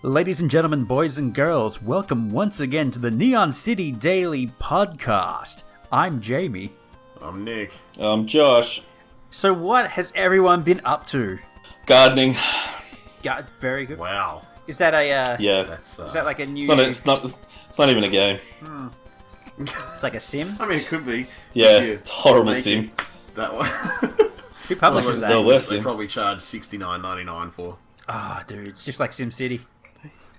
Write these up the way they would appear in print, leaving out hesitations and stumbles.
Ladies and gentlemen, boys and girls, welcome once again to the Neon City Daily Podcast. I'm Jamie. I'm Nick. I'm Josh. So what has everyone been up to? Gardening. Yeah, very good. Wow. Is that a, Yeah. That's, is that like a new... It's not even a game. It's like a sim? I mean, it could be. Yeah, If you it's a horrible make sim. it That one. Who publishes the that? worst They sim. probably charge $69.99 for. Ah, dude, it's just like SimCity.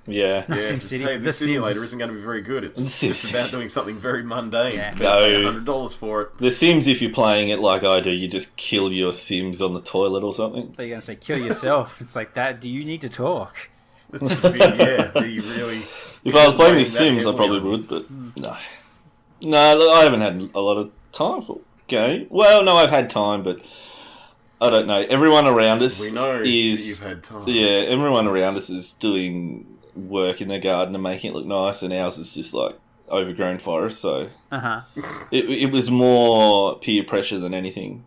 Yeah. No, Yeah, SimCity. hey, The this simulator Sims. isn't going to be very good. It's The just Sims. about doing something very mundane. Yeah. About paying No. $100 for it. The Sims, if you're playing it like I do, you just kill your Sims on the toilet or something. But you're going to say kill yourself. It's like that. Do you need to talk? It's a big, yeah. Do you really? If I was playing The That Sims, I heavily probably on you. would, but no. No, look, I haven't had a lot of time for game. Well, no, I've had time, but I don't know. Everyone around us We know that is... you've had time. Yeah, everyone around us is doing work in their garden and making it look nice, and ours is just like overgrown forest, so Uh-huh. it was more peer pressure than anything.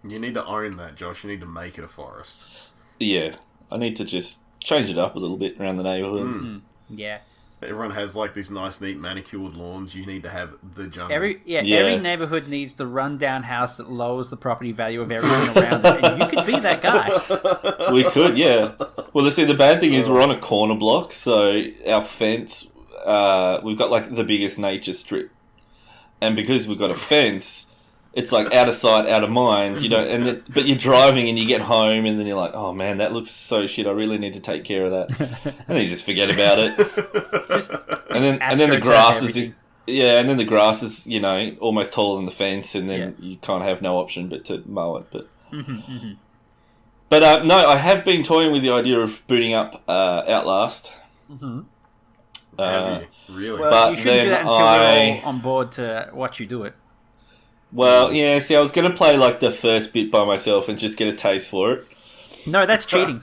You need to own that, Josh. You need to make it a forest. Yeah, I need to just change it up a little bit around the neighbourhood. Yeah. Everyone has like these nice, neat, manicured lawns. You need to have the jungle. Every Yeah. neighborhood needs the rundown house that lowers the property value of everything around it, and you could be that guy. We could, yeah. Well, see, the bad thing is we're on a corner block, so our fence, we've got like the biggest nature strip, and because we've got a fence, it's like out of sight, out of mind. You don't, but you're driving and you get home, and then you're like, oh man, that looks so shit. I really need to take care of that, and then you just forget about it. And then the grass is, and then the grass is, almost taller than the fence, and then you kind of have no option but to mow it. But But no, I have been toying with the idea of booting up Outlast. Have you? Really? Well, But you shouldn't do then that until we're all on board to watch you do it. Well, yeah, see, I was going to play like the first bit by myself and just get a taste for it. No, that's cheating.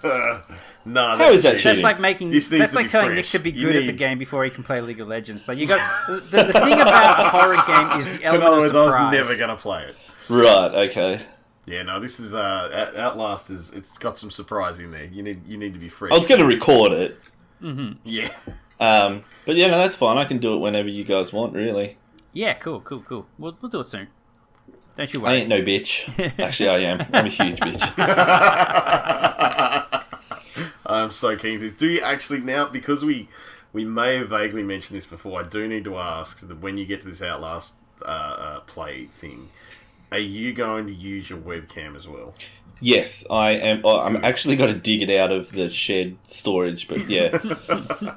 Nah, How is that That's cheating? like making. This needs That's to like be telling fresh. Nick to be You good at the need- game before he can play League of Legends. Like you got the thing about a horror game is the So in element other of words, I was surprise. never going to play it. Right, okay. Yeah, no, this is Outlast is it's got some surprise in there. You need to be fresh. I was going to record it. Yeah. But yeah, no, that's fine. I can do it whenever you guys want, really. Yeah, cool. We'll do it soon. Don't you I worry. ain't no bitch. Actually, I am. I'm a huge bitch. I'm so keen for this. Do you actually now, because we may have vaguely mentioned this before, I do need to ask that when you get to this Outlast play thing, are you going to use your webcam as well? Yes, I am. I'm actually got to dig it out of the shed storage, but yeah.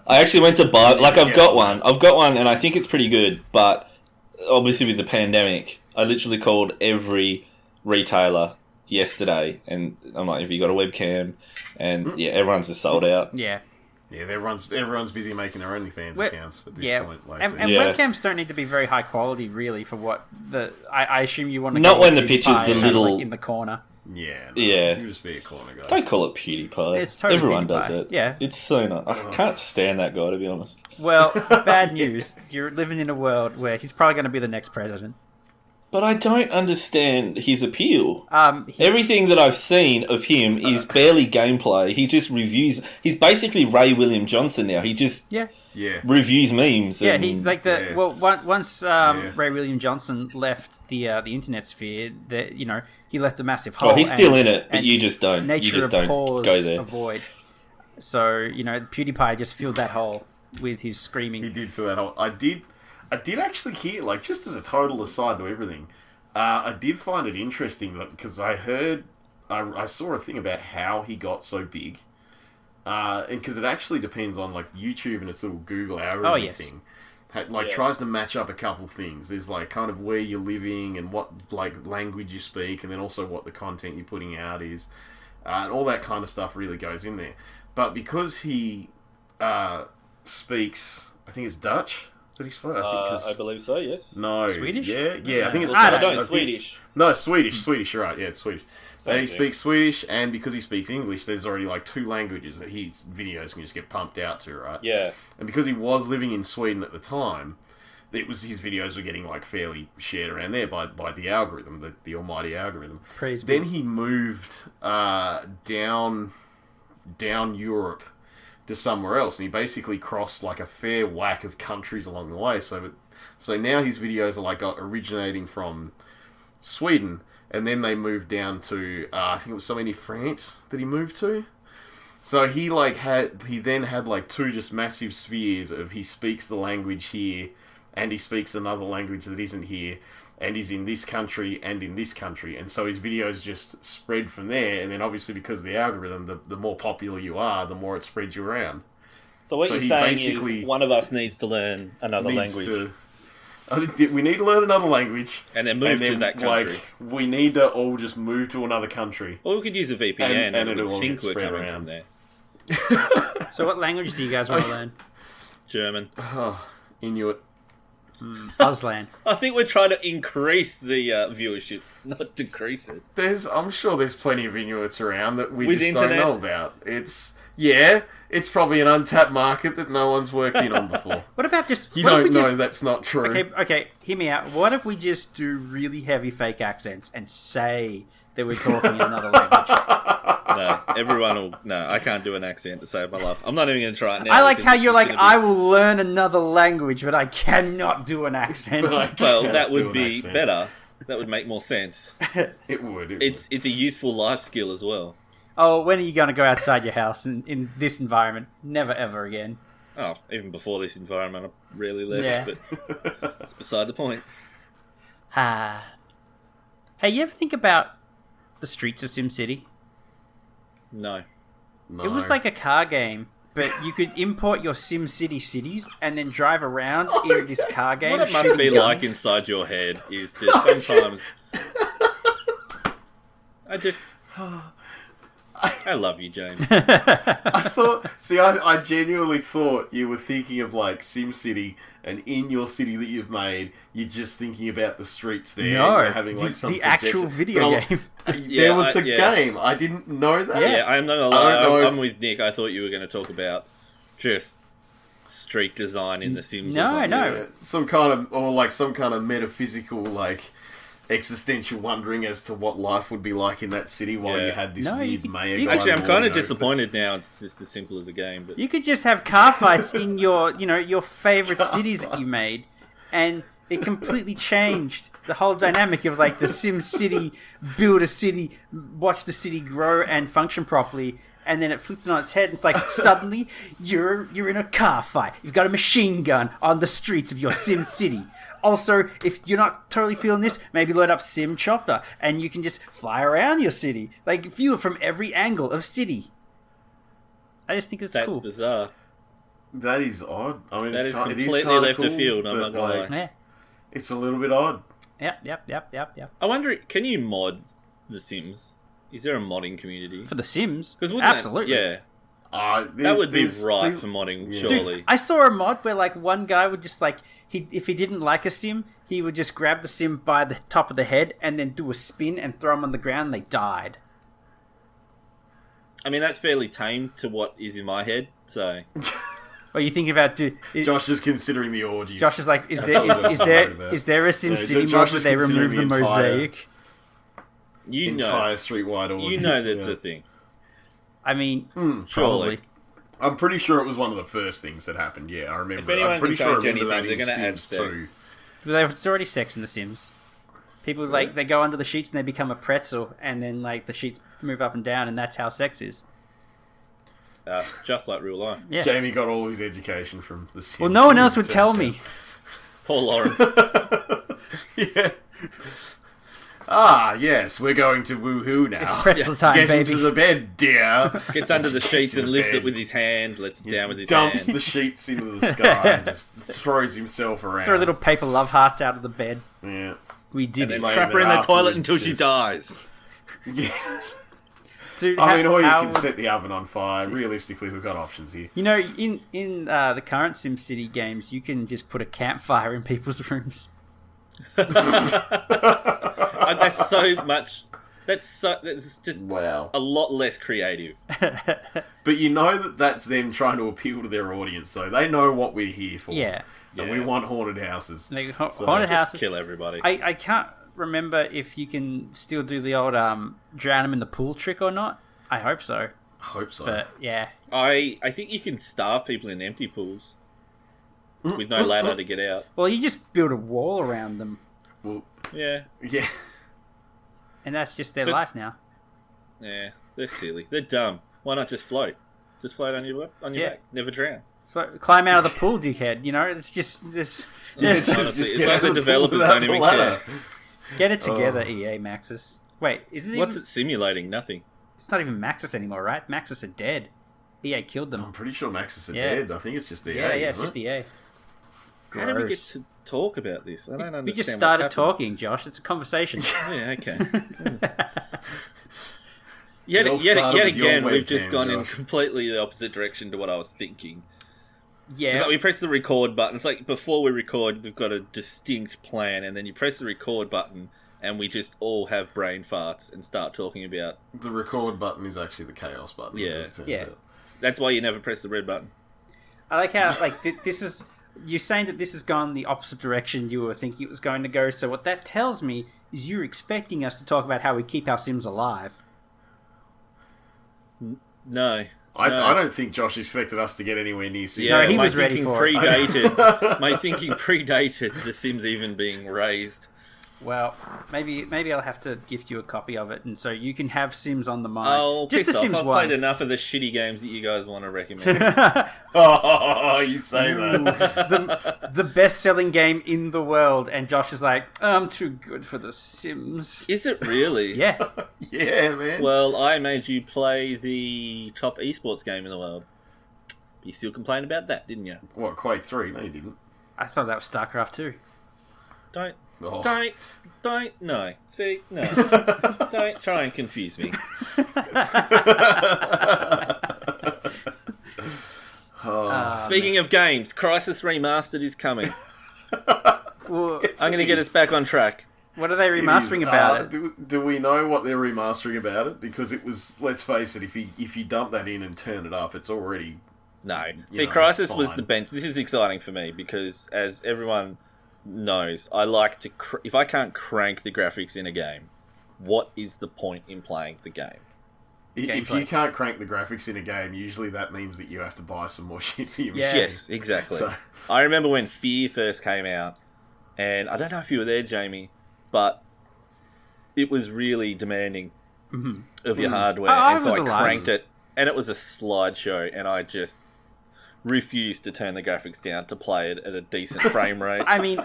I actually went to buy... Like, I've got one, and I think it's pretty good, but obviously with the pandemic, I literally called every retailer yesterday, and I'm like, have you got a webcam? And yeah, everyone's just sold out. Yeah. Yeah, everyone's busy making their OnlyFans Well, accounts at this Yeah, point. Like, and Yeah. webcams don't need to be very high quality, really, for what the. I assume you want to. Not go when with the picture's PewDiePie the and have, little- like, in the corner. yeah, Yeah. You just be a corner guy. Don't call it PewDiePie. It's totally Everyone PewDiePie. does it. Yeah. It's so nice. I can't stand that guy, to be honest. Well, bad news. You're living in a world where he's probably going to be the next president. But I don't understand his appeal. He- Everything that I've seen of him is barely gameplay. He just reviews... He's basically Ray William Johnson now. He just yeah. Yeah. reviews memes. Yeah, and, he like the Yeah. well. Once Yeah. Ray William Johnson left the internet sphere, that he left a massive hole. Oh, he's still in it, but and you just don't. Nature You just don't abhors go there. a void. So PewDiePie just filled that hole with his He screaming. did feel that hole. I did actually hear, like, just as a total aside to everything, I did find it interesting because I saw a thing about how he got so big, and because it actually depends on like YouTube and its little Google algorithm Oh, yes. thing. Like Yeah. tries to match up a couple things. There's like kind of where you're living and what like language you speak, and then also what the content you're putting out is, and all that kind of stuff really goes in there. But because he speaks, I think it's Dutch that he spoke. I believe so, yes. No, Swedish? Yeah. I think it's I Dutch. don't I know, think Swedish. it's- No, Swedish. You're right. Yeah, it's Swedish. Same And he thing. speaks Swedish, and because he speaks English, there's already like two languages that his videos can just get pumped out to, right? Yeah. And because he was living in Sweden at the time, his videos were getting like fairly shared around there by the algorithm, the almighty algorithm. Praise Then be. he moved down Europe to somewhere else, and he basically crossed like a fair whack of countries along the way. So now his videos are like originating from Sweden, and then they moved down to I think it was somewhere near France that he moved to. So he then had like two just massive spheres of he speaks the language here, and he speaks another language that isn't here, and he's in this country and in this country, and so his videos just spread from there. And then obviously because of the algorithm, the more popular you are, the more it spreads you around. So what you're saying is one of us needs to learn another language. We need to learn another language. And then move to that country. We need to all just move to another country. Or we could use a VPN and it would think we're coming around. From there. So what language do you guys want to learn? German. Inuit. Auslan. I think we're trying to increase the viewership, not decrease it. I'm sure there's plenty of Inuits around that we With just internet? don't know about. It's probably an untapped market that no one's worked in on before. What about just... You don't know that's not true. Okay, hear me out. What if we just do really heavy fake accents and say that we're talking in another language? No, everyone will... No, I can't do an accent to save my life. I'm not even going to try it now. I like how you're like, I will learn another language, but I cannot do an accent. Well, that would be better. That would make more sense. It would. It's a useful life skill as well. Oh, when are you going to go outside your house in this environment? Never, ever again. Oh, even before this environment, I rarely left, but that's beside the point. Hey, you ever think about the streets of SimCity? No. It was like a car game, but you could import your SimCity cities and then drive around in this car game. What it must be like inside your head is just sometimes... I love you, James. I genuinely thought you were thinking of like SimCity, and in your city that you've made, you're just thinking about the streets there. No, you're having like some the actual video game. There was a game. I didn't know that. Yeah, I'm not gonna lie. I'm with Nick. I thought you were going to talk about just street design in The Sims. No. Yeah, some kind of metaphysical like existential wondering as to what life would be like in that city while you had this weird mayor. Actually, I'm kind of disappointed now. It's just as simple as a game. But you could just have car fights in your favorite cities that you made, and it completely changed the whole dynamic of like the Sim City, build a city, watch the city grow and function properly. And then it flips it on its head, and it's like suddenly you're in a car fight. You've got a machine gun on the streets of your Sim City. Also, if you're not totally feeling this, maybe load up Sim Chopper, and you can just fly around your city, like view it from every angle of city. I just think it's cool. That's bizarre. That is odd. I mean, that is completely left of field. I'm not gonna lie. Yeah. It's a little bit odd. Yep. I wonder, can you mod The Sims? Is there a modding community For The Sims? Absolutely. That would be right for modding, surely. Dude, I saw a mod where like one guy would just like if he didn't like a sim, he would just grab the sim by the top of the head and then do a spin and throw him on the ground and they died. I mean, that's fairly tame to what is in my head, so... What are you thinking about? Josh is considering the orgies. Josh is like, is there a Sim City mod where they remove the mosaic? Entire streetwide orgy. You know that's a thing. I mean, surely. I'm pretty sure it was one of the first things that happened. Yeah, I remember. If anyone I'm pretty can sure I change remember anything, that they're in going to Sims add sex. 2. It's already sex in The Sims. People like they go under the sheets and they become a pretzel, and then like the sheets move up and down, and that's how sex is. Just like real life. Yeah. Jamie got all his education from The Sims. Well, no one else would tell me. Paul Lauren. Yeah. Ah, yes, we're going to woohoo now. It's pretzel time, Get baby. into the bed, dear. Gets under the sheets and lifts bed. it with his hand, lets it down with his dumps hand. the sheets into the sky and just throws himself around. Throw little paper love hearts out of the bed. Yeah. We did And then it. trap her in the toilet Afterwards, until she just- dies. Yeah. Dude, I mean, or you how can would- set the oven on fire. Realistically, we've got options here. You know, in the current SimCity games, you can just put a campfire in people's rooms. That's so much. That's just Wow. a lot less creative. But you know that that's them trying to appeal to their audience, so they know what we're here for. Yeah. And we want haunted houses. Like, So- haunted Just houses. kill everybody. I can't remember if you can still do the old drown them in the pool trick or not. I hope so. I hope so. But yeah, I think you can starve people in empty pools with no ladder to get out. Well, you just build a wall around them, Well, Yeah, yeah. and that's just their But- life now. yeah, they're silly. They're dumb. Why not just float? Just float on your Yeah. back. Never drown. So, climb out of the pool, dickhead. You know, it's just this. It's Honestly, it's get like out the of pool developers without don't even the ladder. care. Get it together, EA Maxis. Wait, isn't it? What's Even, it simulating? Nothing. It's not even Maxis anymore, right? Maxis are dead. EA killed them. I'm pretty sure Maxis are Yeah. dead. I think it's just EA. Yeah, it's isn't just it? EA. How did we get Gross. to talk about this? I don't understand. We just what's started happened. talking, Josh. It's a conversation. Yeah, okay. It all Yet started with your again, we've webcam, just gone in Josh. completely the opposite direction to what I was thinking. It's Yeah. like we press the record button. It's like before we record, we've got a distinct plan, and then you press the record button, and we just all have brain farts and start talking about. The record button is actually the chaos button. Yeah. as it turns Yeah. out. That's why you never press the red button. I like how this is. You're saying that this has gone the opposite direction you were thinking it was going to go. So what that tells me is you're expecting us to talk about how we keep our Sims alive. No. I No. don't think Josh expected us to get anywhere near Sims. Yeah, No, he my was ready thinking for it. predated. My thinking predated The Sims even being raised. Well, maybe I'll have to gift you a copy of it, and so you can have Sims on the mind. Oh, Just the piss off. Sims I've 1. played enough of the shitty games that you guys want to recommend. Oh, you say that. the best-selling game in the world, and Josh is like, I'm too good for the Sims. Is it really? Yeah. Yeah, man. Well, I made you play the top esports game in the world. You still complained about that, didn't you? What, Quake 3? No, you didn't. I thought that was StarCraft 2. Don't, Oh. no. See, no. Don't try and confuse me. Speaking of games, Crisis Remastered is coming. Well, I'm going to get us back on track. what are they It is, remastering about it? Do we know what they're remastering about it? Because it was, let's face it, if you dump that in and turn it up, it's already... No. See, know, Crisis was fine. the bench. This is exciting for me because, as everyone knows, I like to... if I can't crank the graphics in a game, what is the point in playing the game? If Gameplay. you can't crank the graphics in a game, usually that means that you have to buy some more shit for your Yeah. machine. Yes, exactly. So- I remember when Fear first came out, and I don't know if you were there, Jamie, but it was really demanding of your hardware. Oh, I and so was I alive. cranked it, and it was a slideshow, and I just refused to turn the graphics down to play it at a decent frame rate. I mean,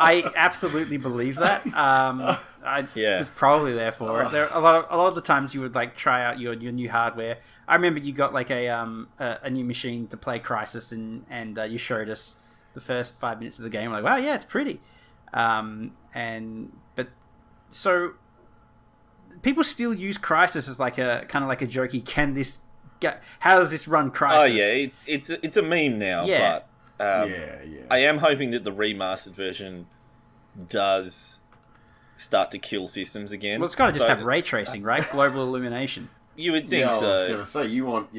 I absolutely believe that. I Yeah. was probably there for it. There a lot of the times you would like try out your new hardware. I remember you got like a new machine to play Crisis, and you showed us the first 5 minutes of the game. We're like, wow, yeah, it's pretty. But so people still use Crisis as like a kind of like a jokey. How does this run Crisis? Oh yeah, it's a meme now. Yeah. But Yeah. I am hoping that the remastered version does start to kill systems again. Well, it's got to just So have ray tracing, right? Global illumination. You would think Yeah, I was so. gonna say you want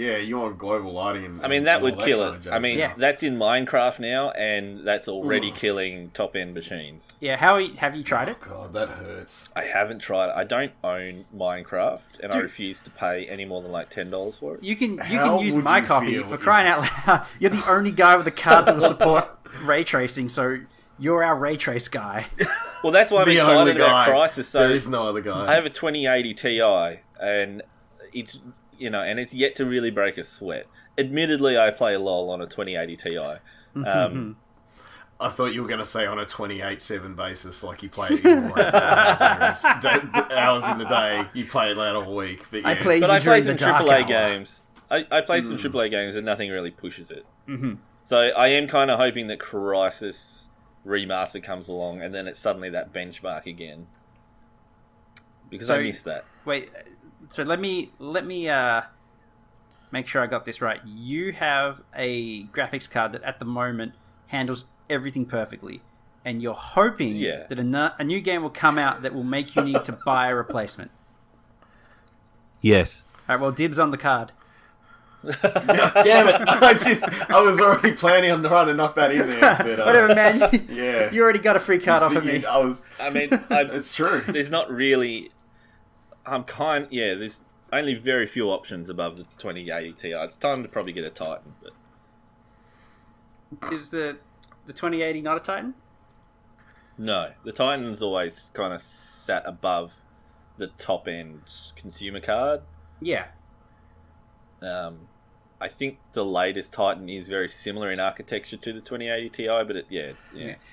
global lighting. And, I mean, that and would all kill kind it. of jazz. I mean, Yeah. that's in Minecraft now, and that's already killing top-end machines. Yeah, have you tried it? God, that hurts. I haven't tried it. I don't own Minecraft, and I Dude. refuse to pay any more than like $10 for it. You can How use would my you copy feel for if- crying out loud. You're the only guy with a card that will support ray tracing, so you're our ray trace guy. Well, that's why I'm The only excited about guy. Crisis. So There is no other guy. I have a 2080 Ti, and it's and it's yet to really break a sweat. Admittedly, I play LOL on a 2080 Ti. I thought you were going to say on a 28/7 basis, like you play it in like hours in the day. You play it out all week. But yeah. I play But you I play during some the dark AAA hour. games. I play some AAA games, and nothing really pushes it. So I am kind of hoping that Crisis Remastered comes along, and then it's suddenly that benchmark again. Because So- I missed that. Wait, so let me make sure I got this right. You have a graphics card that at the moment handles everything perfectly, and you're hoping Yeah. that a new game will come out that will make you need to buy a replacement. Yes. All right, well, dibs on the card. Damn it! I was already planning on trying to knock that in there. But, Whatever, man. Yeah. You already got a free card off of me. I was. I mean, It's true. there's not really. There's only very few options above the 2080 Ti. It's time to probably get a Titan. But Is the 2080 not a Titan? no, the Titan's always kind of sat above the top end consumer card. Yeah. I think the latest Titan is very similar in architecture to the 2080 Ti, but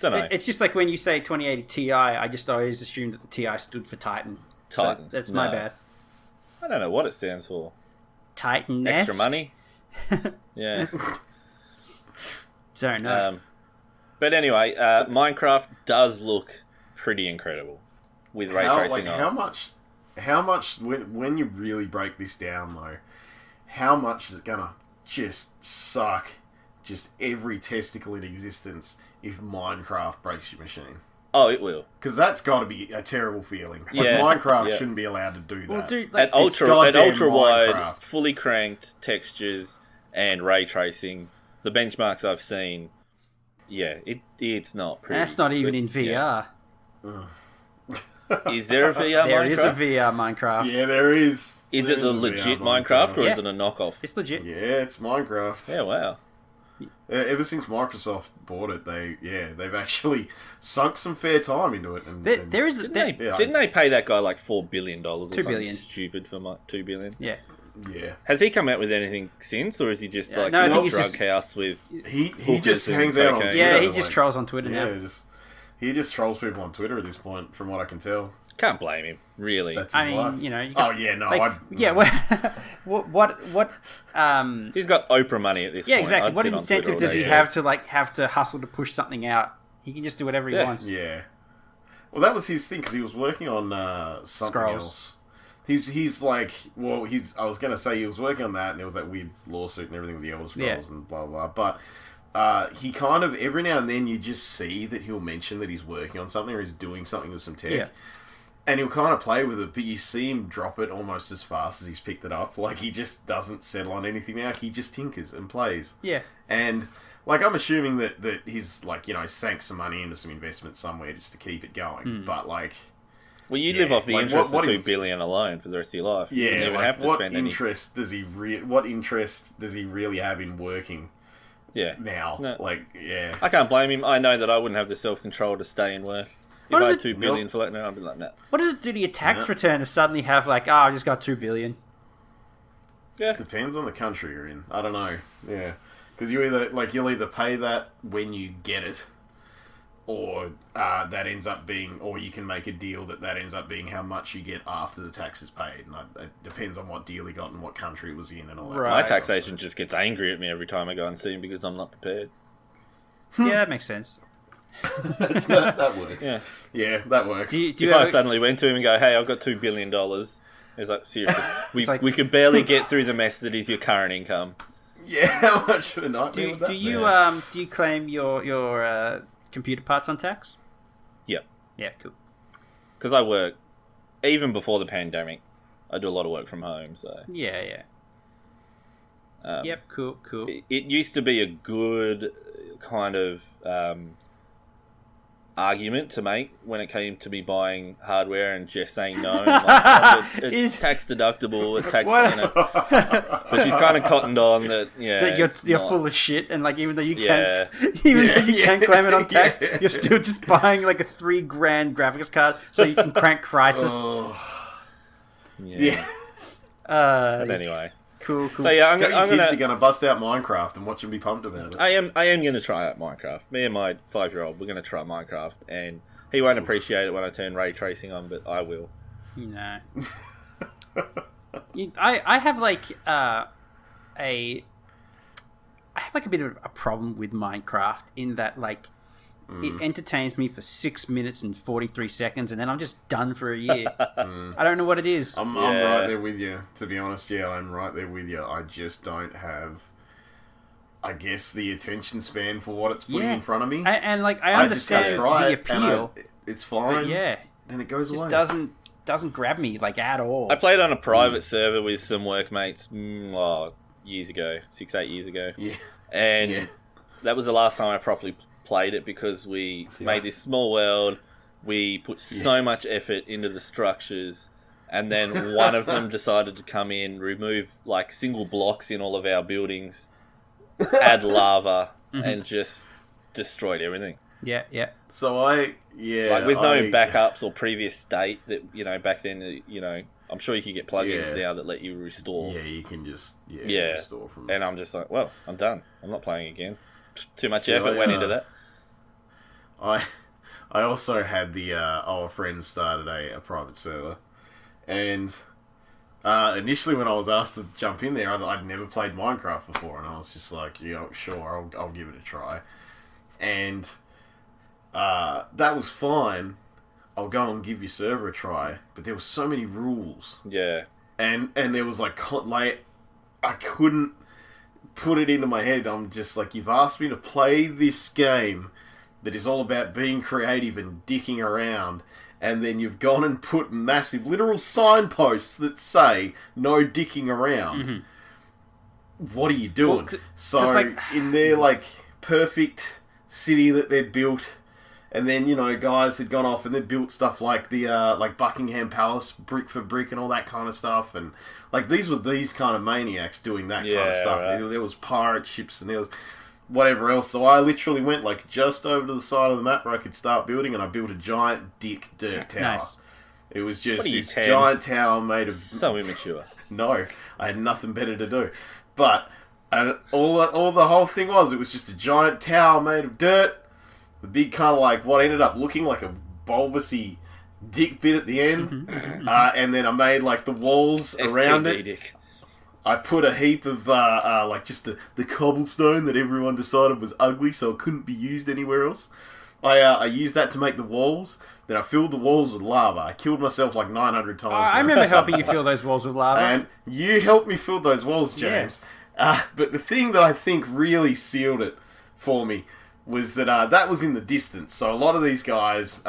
don't know. It's just like when you say 2080 Ti, I just always assumed that the Ti stood for Titan. Titan. So that's my No. bad. I don't know what it stands for. Titan Extra money? Yeah. Don't know. But anyway, Minecraft does look pretty incredible with ray tracing on. How much when you really break this down though, how much is it gonna just suck just every testicle in existence if Minecraft breaks your machine? Oh, it will. Because that's got to be a terrible feeling. Like, Yeah, Minecraft yeah. shouldn't be allowed to do that. Well, dude, like, At ultra goddamn wide, Minecraft. fully cranked textures and ray tracing, the benchmarks I've seen, it's not pretty. that's not even but, in VR. yeah. Is there a VR There Minecraft? is a VR Minecraft. Yeah, there is. Is There it the a legit VR Minecraft, or Yeah. is it a knockoff? It's legit. Yeah, it's Minecraft. Yeah, wow. Ever since Microsoft bought it, they've actually sunk some fair time into it. And, There is Didn't they pay that guy like $4 billion or $2 something billion. stupid for $2 billion? yeah. yeah. Has he come out with anything since, or is he just like no, I in think a he's drug just- house with? He Hookers just and hangs out on cocaine. Twitter. Yeah, he like- just trolls on Twitter Yeah, now. he just trolls people on Twitter at this point, from what I can tell. Can't blame him, really. That's his I mean, life. you know. You Oh yeah, no, like, yeah. What? He's got Oprah money at this Yeah, point. exactly. I'd What sit on incentive Twitter all does day. he have to hustle to push something out? He can just do whatever he Yeah. wants. Yeah. Well, that was his thing because he was working on something Scrolls. else. He's like, well, I was gonna say he was working on that, and there was that weird lawsuit and everything with the Elder Scrolls and blah blah blah. But he kind of every now and then you just see that he'll mention that he's working on something or he's doing something with some tech. Yeah. And he'll kind of play with it, but you see him drop it almost as fast as he's picked it up. Like, he just doesn't settle on anything now. He just tinkers and plays. Yeah. And, like, I'm assuming that he's, like, sank some money into some investment somewhere just to keep it going. But, like... Well, you Yeah, live off the like, interest what of $2 is- billion alone for the rest of your life. You Yeah, never like, have to what spend any. interest does he really have in working Yeah. now? No. Like, yeah. I can't blame him. I know that I wouldn't have the self-control to stay and work. If What I is had it- $2 billion for that now, I'd be like, nah. What does it do to your tax Yeah. return to suddenly have like, I just got $2 billion? Yeah. Depends on the country you're in. I don't know. Yeah. Because you'll either pay that when you get it, or that ends up being, or you can make a deal that ends up being how much you get after the tax is paid. And it depends on what deal he got and what country it was in and all that. Right. My kind of tax stuff. agent just gets angry at me every time I go and see him because I'm not prepared. Yeah, that makes sense. That works. Yeah. Yeah, that works. Do If you I ever, suddenly went to him and go, hey, I've got $2 billion, he's like, seriously, like- we could barely get through the mess that is your current income. Yeah, how much of a nightmare would that do you be? do you claim your computer parts on tax? Yep. Yeah, cool. Because I work, even before the pandemic, I do a lot of work from home, so... Yeah. Yep, cool. It used to be a good kind of argument to make when it came to me buying hardware and just saying no. It's tax deductible. It's tax, What? you know. But she's kind of cottoned on that. Yeah, That you're it's full of shit, and like even though you Yeah. can't, even though you can't claim it on tax, Yeah. you're still just buying like a $3,000 graphics card so you can crank Crisis. Oh, Yeah. yeah. But anyway, Cool. so yeah, I'm Tell your kids gonna. you're going to bust out Minecraft and watch them be pumped about it. I am going to try out Minecraft. Me and my 5-year-old, we're going to try Minecraft, and he won't appreciate it when I turn ray tracing on, but I will. No. I have like I have like a bit of a problem with Minecraft in that like it entertains me for 6 minutes and 43 seconds and then I'm just done for a year. I don't know what it is. I'm Yeah. right there with you, to be honest. Yeah, I'm right there with you. I just don't have, I guess, the attention span for what it's putting Yeah. in front of me. And like I I just gotta understand try the it, and appeal, it's but fine. yeah, Then it goes just away. doesn't grab me like at all. I played on a private server with some workmates years ago, 8 years ago. Yeah. And Yeah. that was the last time I properly played it because we made this small world. We put so much effort into the structures, and then one of them decided to come in, remove like single blocks in all of our buildings, add lava, and just destroyed everything. Yeah. So like with no backups or previous state that back then I'm sure you could get plugins now that let you restore. Yeah, you can just restore from. And I'm just like, well, I'm done. I'm not playing again. Too much effort went into that. I also had our friends started a private server, and initially when I was asked to jump in there, I'd never played Minecraft before, and I was just like, sure, I'll give it a try, and that was fine. I'll go and give your server a try, but there were so many rules. Yeah, and there was like I couldn't put it into my head. I'm just like, you've asked me to play this game that is all about being creative and dicking around, and then you've gone and put massive literal signposts that say no dicking around. What are you doing? In their like perfect city that they'd built, and then guys had gone off and they'd built stuff like the like Buckingham Palace brick for brick and all that kind of stuff, and like these kind of maniacs doing that kind of stuff. Right. There was pirate ships and there was whatever else. So I literally went like just over to the side of the map where I could start building, and I built a giant dick dirt tower. Nice. It was just this 10? giant tower made of... So immature. No, I had nothing better to do. But all the whole thing was, it was just a giant tower made of dirt. The big kind of like what ended up looking like a bulbousy dick bit at the end. And then I made like the walls around it. Dick. I put a heap of like just the cobblestone that everyone decided was ugly, so it couldn't be used anywhere else. I used that to make the walls. Then I filled the walls with lava. I killed myself like 900 times. I remember helping you fill those walls with lava. And you helped me fill those walls, James. But the thing that I think really sealed it for me was that that was in the distance. So a lot of these guys,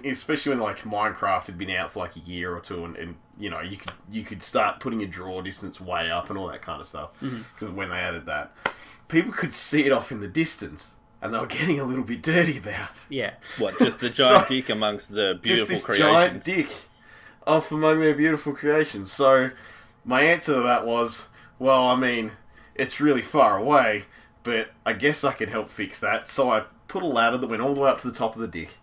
especially when like Minecraft had been out for like a year or two, and you could start putting your draw distance way up and all that kind of stuff. Because when they added that, people could see it off in the distance. And they were getting a little bit dirty about it. Yeah. What, just the giant dick amongst the beautiful just this creations? Giant dick off among their beautiful creations. So my answer to that was, well, I mean, it's really far away, but I guess I can help fix that. So I put a ladder that went all the way up to the top of the dick.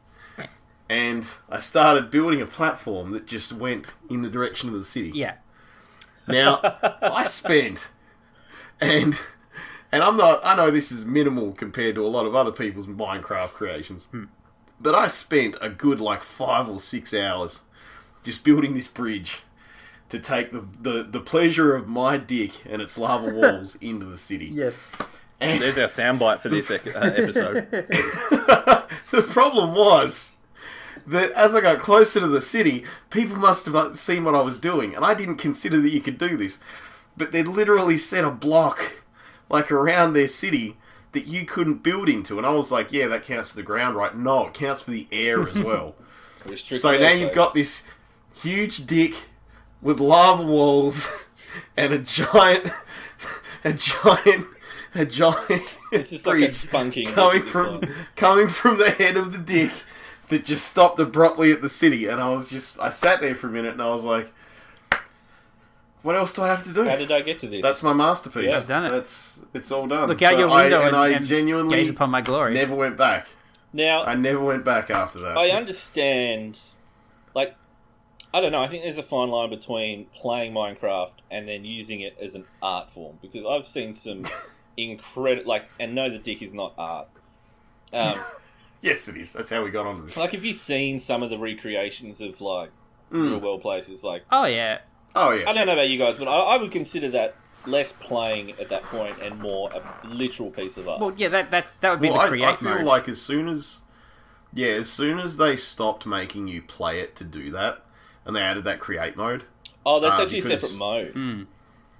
And I started building a platform that just went in the direction of the city. Yeah. Now, I spent... And I know this is minimal compared to a lot of other people's Minecraft creations, but I spent a good like 5 or 6 hours just building this bridge to take the pleasure of my dick and its lava walls into the city. Yes. And There's our soundbite for this episode. the problem was that as I got closer to the city, people must have seen what I was doing, and I didn't consider that you could do this, but they'd literally set a block like around their city that you couldn't build into, and I was like, yeah, that counts for the ground, right? No, it counts for the air as well. So now you've got this huge dick with lava walls and a giant It's just like a spunking coming from the head of the dick that just stopped abruptly at the city, and I sat there for a minute and I was like, what else do I have to do? How did I get to this? That's my masterpiece. Yeah, I've done it. It's all done. Look out your window I and genuinely gaze upon my glory. never went back. Now, I never went back after that. I understand, like, I don't know, I think there's a fine line between playing Minecraft and then using it as an art form, because I've seen some incredible, like, and no, the dick is not art. Yes, it is. That's how we got onto this. Like, have you seen some of the recreations of, like, real world places? Like, Oh, yeah. Oh, yeah. I don't know about you guys, but I would consider that less playing at that point and more a literal piece of art. Well, yeah, that would be the create I feel mode. like as soon as they stopped making you play it to do that, and they added that create mode. Oh, that's actually a because- separate mode.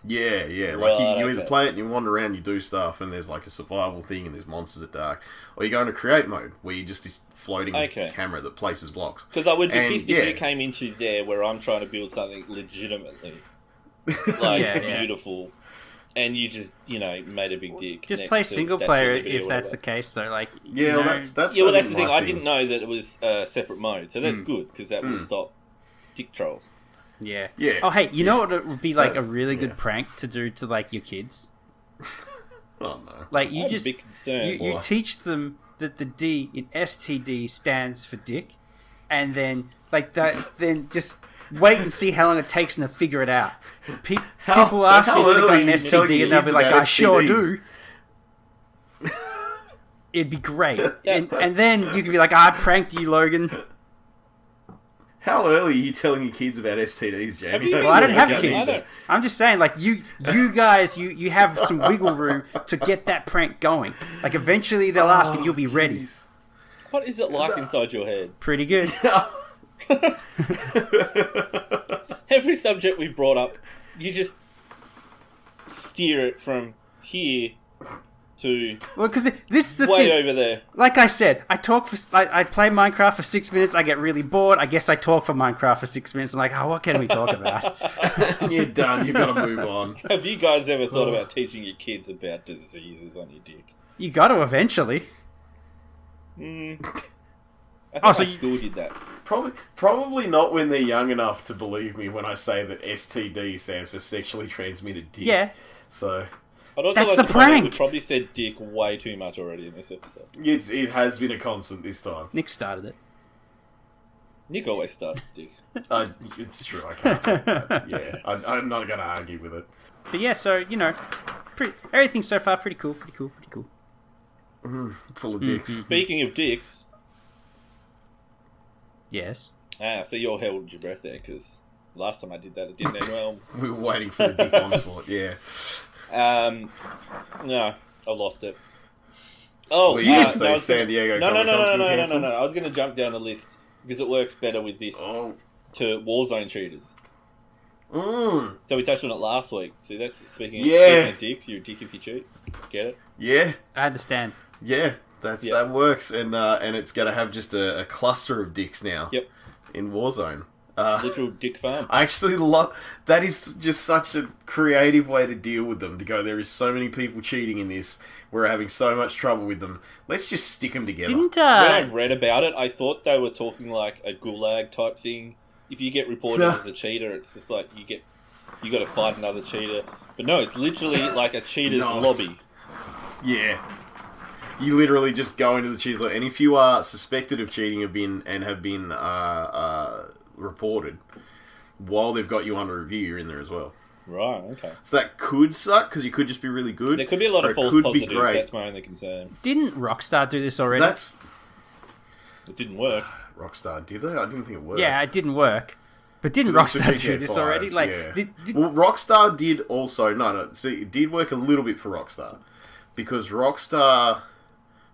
Yeah. Like Right, you either okay. play it and you wander around, you do stuff, and there's like a survival thing, and there's monsters at dark, or you go into create mode where you're just this floating camera that places blocks. Because I would be And, pissed yeah. if you came into there where I'm trying to build something legitimately, like, Yeah. beautiful, and you just, made a big dick. Just next play to single Statue player of Liberty if or that's the whatever. case, though. Like, Yeah, well, that's Yeah, well, that's the my thing. I didn't know that it was a separate mode, so that's good, because that will stop dick trolls. Yeah. Yeah. Oh, hey, you know what it would be like Uh, a really good yeah. prank to do to like your kids? Oh no. Like I you have just a big concern. you Why? teach them that the D in STD stands for dick, and then like that, then just wait and see how long it takes them to figure it out. How- People ask how you if they've got early an are you telling STD, your and they'll be kids like, about "I sure STDs?" do." It'd be great, and then you could be like, "I pranked you, Logan." How early are you telling your kids about STDs, Jamie? Have you Well, I don't have I kids. don't- I'm just saying, like you guys, you have some wiggle room to get that prank going. Like eventually they'll ask, and you'll be ready. Jeez. What is it like inside your head? Pretty good. Every subject we've brought up, you just steer it from here to Well, because this is the way thing. over there. Like I said, I play Minecraft for 6 minutes. I get really bored. I guess I talk for Minecraft for 6 minutes. I'm like, oh, what can we talk about? You're done. You've got to move on. Have you guys ever thought about teaching your kids about diseases on your dick? You got to eventually. I think Oh, so my you- school did that. Probably not when they're young enough to believe me when I say that STD stands for sexually transmitted dick. Yeah. So I'd also That's like the to point out prank. we probably said dick way too much already in this episode. it has been a constant this time. Nick started it. Nick always starts with dick. It's true. I can't. Yeah, I'm not going to argue with it. But yeah, so, everything so far pretty cool. Full of dicks. Speaking of dicks, Yes. so you all held your breath there because last time I did that it didn't end well. We were waiting for the dick onslaught. Yeah. No, I lost it. Oh, Were you going to no, say I was gonna- San Diego No, Comic Con's been no. cancelled? I was going to jump down the list because it works better with this Oh. to Warzone cheaters. Mm. So we touched on it last week. See, that's speaking of dicks. You're a dick if you cheat. Get it? Yeah. I understand. Yeah. Yeah. That works, and it's going to have just a cluster of dicks now. Yep. In Warzone. Literal dick farm. I actually love that. Is just such a creative way to deal with them. To go, there is so many people cheating in this. We're having so much trouble with them. Let's just stick them together. Didn't, When I read about it, I thought they were talking like a gulag type thing. If you get reported as a cheater, it's just like you got to fight another cheater. But no, it's literally like a cheater's No, lobby. Yeah. You literally just go into the cheese lot, and if you are suspected of cheating, have been reported, while they've got you under review, you're in there as well. Right. Okay. So that could suck because you could just be really good. There could be a lot or of it false could be positives. great. That's my only concern. Didn't Rockstar do this already? That's It didn't work. Rockstar, did they? I didn't think it worked. Yeah, it didn't work. But didn't It's a Rockstar GTA do this 5, already? Like, yeah. Well, Rockstar did also. No. See, it did work a little bit for Rockstar because Rockstar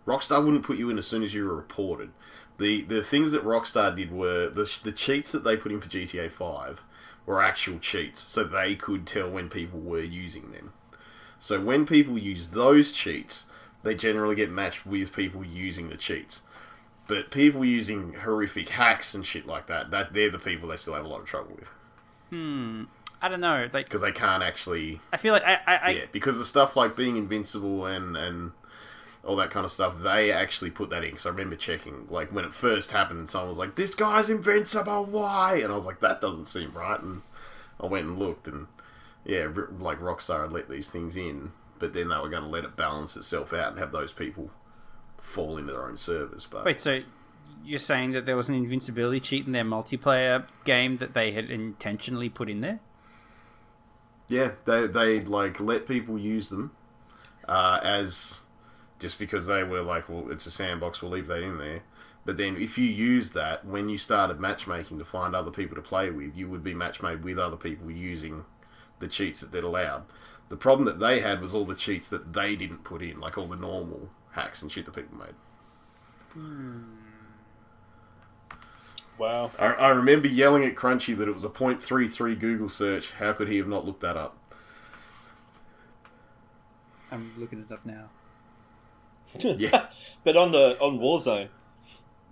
wouldn't put you in as soon as you were reported. The things that Rockstar did were the cheats that they put in for GTA 5 were actual cheats, so they could tell when people were using them. So when people use those cheats, they generally get matched with people using the cheats. But people using horrific hacks and shit like that they're the people they still have a lot of trouble with. I don't know. Like, Because they can't actually... I feel like Yeah, because the stuff like being invincible and all that kind of stuff, they actually put that in. Because I remember checking, like, when it first happened, and someone was like, this guy's invincible, why? And I was like, that doesn't seem right. And I went and looked, and yeah, like, Rockstar had let these things in, but then they were going to let it balance itself out and have those people fall into their own servers. But Wait, so you're saying that there was an invincibility cheat in their multiplayer game that they had intentionally put in there? yeah, they like let people use them as just because they were like, well, it's a sandbox, we'll leave that in there. But then if you use that, when you started matchmaking to find other people to play with, you would be matchmade with other people using the cheats that they'd allowed. The problem that they had was all the cheats that they didn't put in, like all the normal hacks and shit that people made. Wow. I remember yelling at Crunchy that it was a .33 Google search. How could he have not looked that up? I'm looking it up now. Yeah. But on Warzone,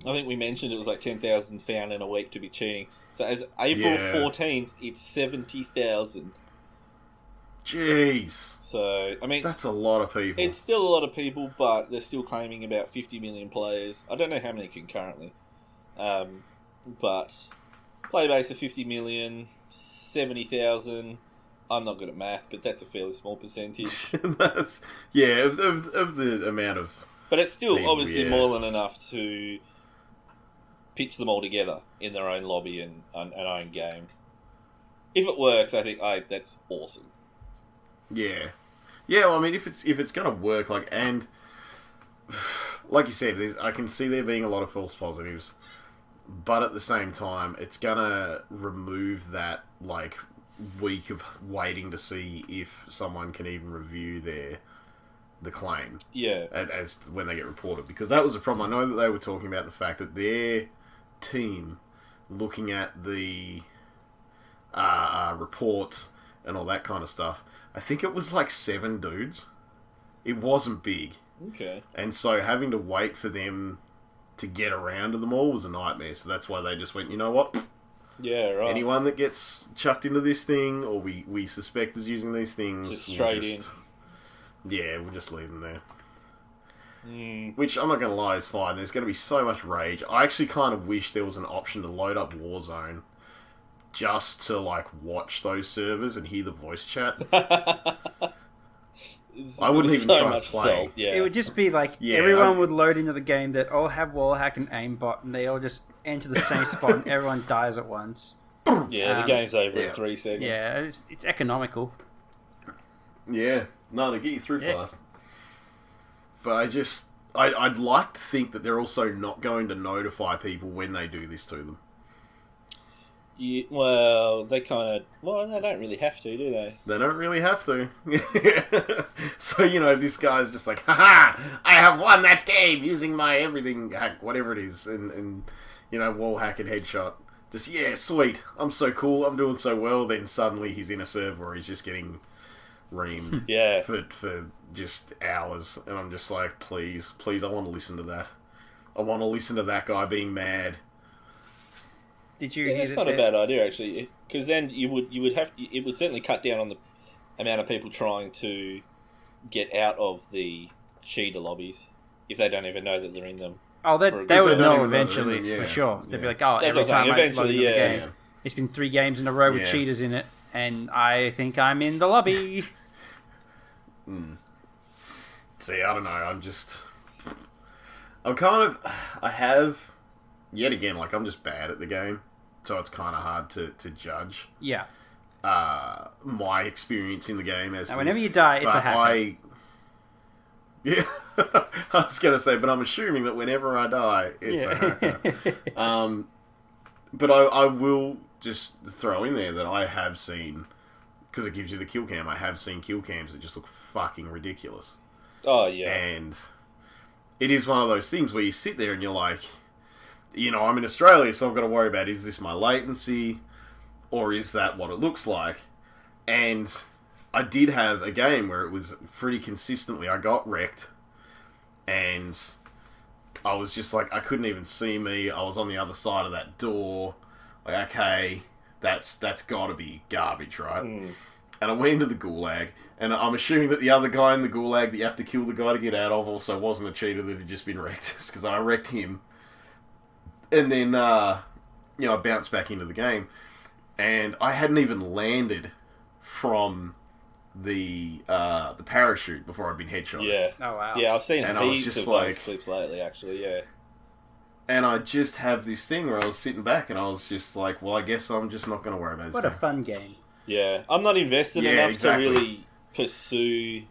I think we mentioned it was like 10,000 found in a week to be cheating. So as April Yeah. 14th, it's 70,000. Jeez. So, I mean, That's a lot of people. it's still a lot of people, but they're still claiming about 50 million players. I don't know how many concurrently. But player base of 50 million, 70,000. I'm not good at math, but that's a fairly small percentage. That's of the amount of. But it's still People, obviously yeah. more than enough to pitch them all together in their own lobby and own game. If it works, I think that's awesome. Yeah. Well, I mean, if it's gonna work, and like you said, I can see there being a lot of false positives, but at the same time, it's gonna remove that week of waiting to see if someone can even review the claim. Yeah. As when they get reported, because that was a problem. I know that they were talking about the fact that their team, looking at the reports and all that kind of stuff, I think it was 7 dudes. It wasn't big. Okay. And so having to wait for them to get around to them all was a nightmare. So that's why they just went, you know what? Yeah, right. Anyone that gets chucked into this thing, or we suspect is using these things, Just straight in. Yeah, we'll just leave them there. Mm. Which, I'm not going to lie, is fine. There's going to be so much rage. I actually kind of wish there was an option to load up Warzone just to, watch those servers and hear the voice chat. I wouldn't even try to play. Yeah. It would just be Yeah, everyone would load into the game that all have wallhack and aimbot, and they all just enter the same spot, and everyone dies at once. Yeah, the game's over in 3 seconds. Yeah, it's economical. Yeah. No, to get you through Yeah. fast. But I'd like to think that they're also not going to notify people when they do this to them. Yeah, well, they kind of... Well, they don't really have to, do they? They don't really have to. So, this guy's just like, haha, I have won that game using my everything hack, whatever it is, and wall hack and headshot. Just, yeah, sweet, I'm so cool, I'm doing so well, then suddenly he's in a server where he's just getting reamed Yeah. for just hours, and I'm just like, please, I want to listen to that. I want to listen to that guy being mad. Did you Yeah, hear that's not a bad idea, actually, because then you would have... It would certainly cut down on the amount of people trying to get out of the cheater lobbies if they don't even know that they're in them. Oh, they If would they don't know even eventually, know, yeah. for sure. They'd be Yeah. like, oh, That's every what I'm time saying, I log into eventually, the yeah. game, it's been 3 games in a row with Yeah. cheaters in it, and I think I'm in the lobby. See, I don't know, I have, yet again, I'm just bad at the game, so it's kind of hard to judge Yeah. my experience in the game as And whenever you die, it's a hacker. Yeah, I was going to say, but I'm assuming that whenever I die, it's a hacker. But I will just throw in there that I have seen, because it gives you the kill cam, I have seen kill cams that just look fucking ridiculous. Oh, yeah. And it is one of those things where you sit there and you're like, I'm in Australia, so I've got to worry about, is this my latency, or is that what it looks like? And I did have a game where it was pretty consistently, I got wrecked, and I was just like, I couldn't even see me, I was on the other side of that door, okay, that's got to be garbage, right? And I went into the gulag, and I'm assuming that the other guy in the gulag that you have to kill the guy to get out of also wasn't a cheater that had just been wrecked, because I wrecked him. And then, I bounced back into the game, and I hadn't even landed from the parachute before I'd been headshot. Yeah. Oh, wow. Yeah, I've seen And I was heaps just of those like- clips lately, actually, yeah. And I just have this thing where I was sitting back, and I was just like, well, I guess I'm just not going to worry about this What a game. fun game. Yeah. I'm not invested Yeah, enough exactly. to really pursue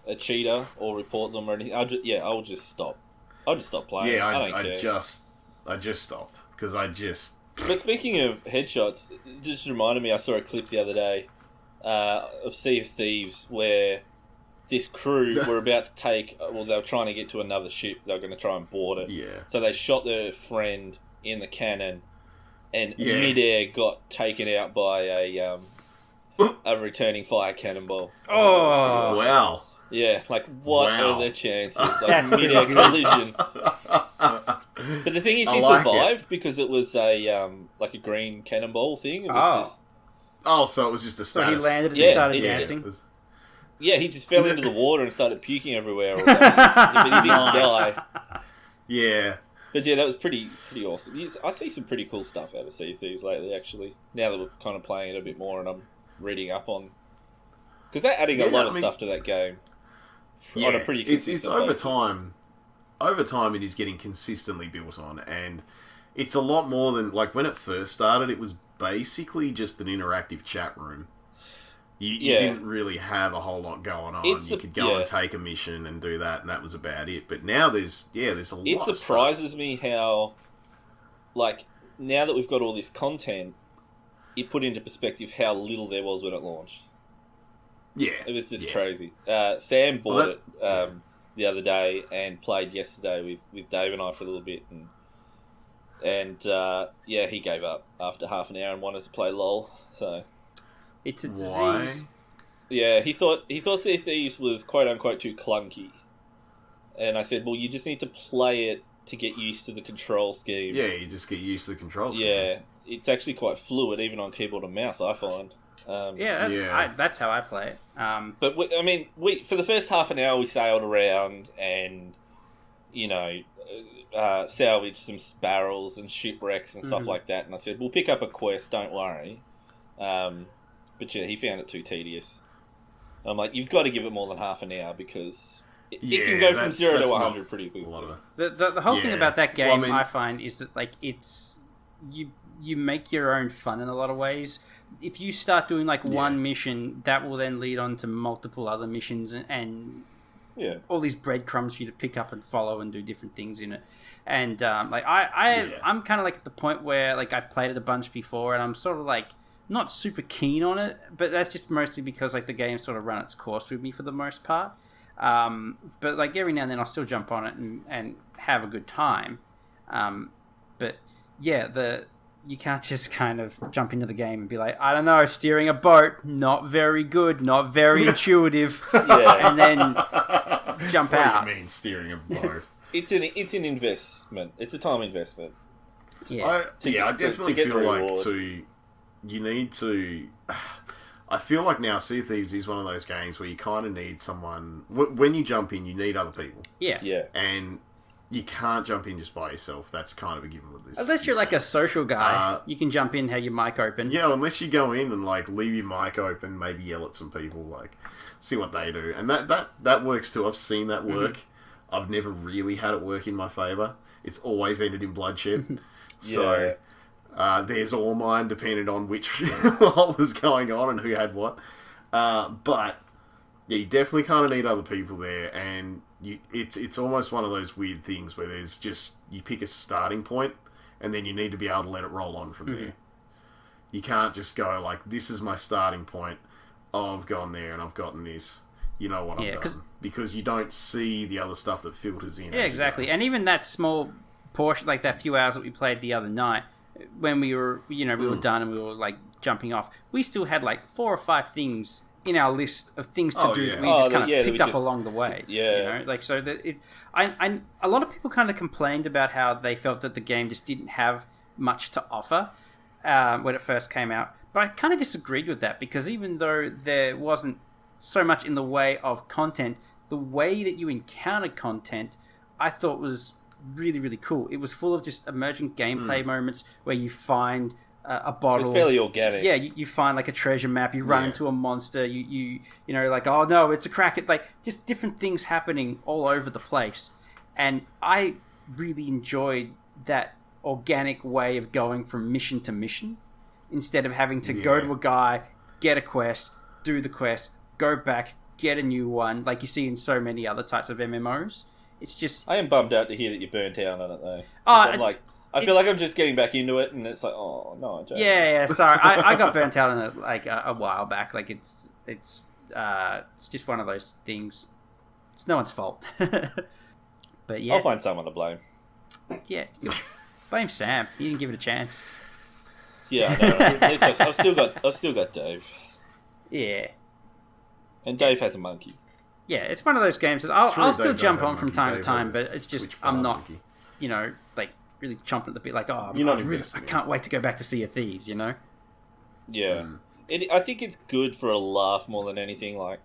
a cheater or report them or anything. I'll just stop. I'll just stop playing. Yeah, I don't I care. just stopped, because I just... But speaking of headshots, it just reminded me, I saw a clip the other day of Sea of Thieves where this crew were about to take... Well, they were trying to get to another ship. They were going to try and board it. Yeah. So they shot their friend in the cannon and Yeah. midair got taken out by a returning fire cannonball. Oh, Wow. Yeah, what Wow. are the chances? That's pretty Midair good. collision. But the thing is, he I like survived because it was a green cannonball thing. It was Oh. just... Oh, so it was just a so he status. landed and Yeah, started he did. dancing. It was- Yeah, he just fell into the water and started puking everywhere. Or something. But he didn't Nice. die. yeah. But yeah, that was pretty awesome. I see some pretty cool stuff out of Sea of Thieves lately, actually. Now that we're kind of playing it a bit more and I'm reading up on... Because they're adding a lot of stuff to that game on a pretty consistent it's over basis. time. Over time, it is getting consistently built on, and it's a lot more than... Like, when it first started, it was basically just an interactive chat room. You didn't really have a whole lot going on. You could go and take a mission and do that, and that was about it. But now there's a lot. It surprises me how, like, now that we've got all this content, it put into perspective how little there was when it launched. Yeah, it was just crazy. Sam bought it the other day and played yesterday with Dave and I for a little bit, and he gave up after half an hour and wanted to play LOL. So. It's a disease. Why? Yeah, he thought Sea of Thieves was quote unquote too clunky, and I said, "Well, you just need to play it to get used to the control scheme." Yeah, you just get used to the control scheme. Yeah, it's actually quite fluid, even on keyboard and mouse. I find. That's how I play it. But we for the first half an hour we sailed around and, salvaged some sparrows and shipwrecks and stuff like that. And I said, "We'll pick up a quest. Don't worry." But yeah, he found it too tedious. I'm like, you've got to give it more than half an hour because it can go from 0 to 100 pretty quickly. The whole thing about that game, I find, is that like it's you make your own fun in a lot of ways. If you start doing like one mission, that will then lead on to multiple other missions and all these breadcrumbs for you to pick up and follow and do different things in it. And I'm kind of like at the point where like I played it a bunch before, and I'm sort of like not super keen on it, but that's just mostly because like the game sort of run its course with me for the most part. But like every now and then I'll still jump on it and have a good time. But yeah, you can't just kind of jump into the game and be like, I don't know, steering a boat, not very good, not very intuitive, and then jump out. What do you mean steering a boat? It's an investment. It's a time investment. Yeah, I definitely feel like you need to... I feel like now Sea of Thieves is one of those games where you kind of need someone... When you jump in, you need other people. Yeah. And you can't jump in just by yourself. That's kind of a given with this. Unless you're like a social guy. You can jump in, have your mic open. Yeah, unless you go in and like leave your mic open, maybe yell at some people, like see what they do. And that works too. I've seen that work. I've never really had it work in my favour. It's always ended in bloodshed. So... there's all mine, depending on what was going on and who had what. But yeah, you definitely kind of need other people there, and it's almost one of those weird things where there's just you pick a starting point, and then you need to be able to let it roll on from there. You can't just go like, "This is my starting point. Oh, I've gone there and I've gotten this. You know what I've done," because you don't see the other stuff that filters in. Yeah, exactly. And even that small portion, like that few hours that we played the other night. When we were, we were done and we were like jumping off, we still had like 4 or 5 things in our list of things to do that we just kind of picked up along the way. Yeah, like so that a lot of people kind of complained about how they felt that the game just didn't have much to offer when it first came out. But I kind of disagreed with that because even though there wasn't so much in the way of content, the way that you encountered content, I thought was really, really cool. It was full of just emergent gameplay moments where you find a bottle. It's fairly organic. Yeah, you find like a treasure map. You run into a monster. You like, oh no, it's a crack. It's like just different things happening all over the place. And I really enjoyed that organic way of going from mission to mission instead of having to go to a guy, get a quest, do the quest, go back, get a new one, like you see in so many other types of MMOs. It's just... I am bummed out to hear that you burnt out on it, though. I feel like I'm just getting back into it, and it's like, oh, no, I don't. Yeah, sorry. I got burnt out on it, like, a while back. Like, it's just one of those things. It's no one's fault. But, yeah. I'll find someone to blame. Yeah. Blame Sam. He didn't give it a chance. Yeah, I know. At least I've still got Dave. Yeah. And Dave has a monkey. Yeah, it's one of those games that I'll still jump on from time to time, but it's just I'm not, like really chomping at the bit. Like, oh, I can't wait to go back to Sea of Thieves. Yeah, I think it's good for a laugh more than anything. Like,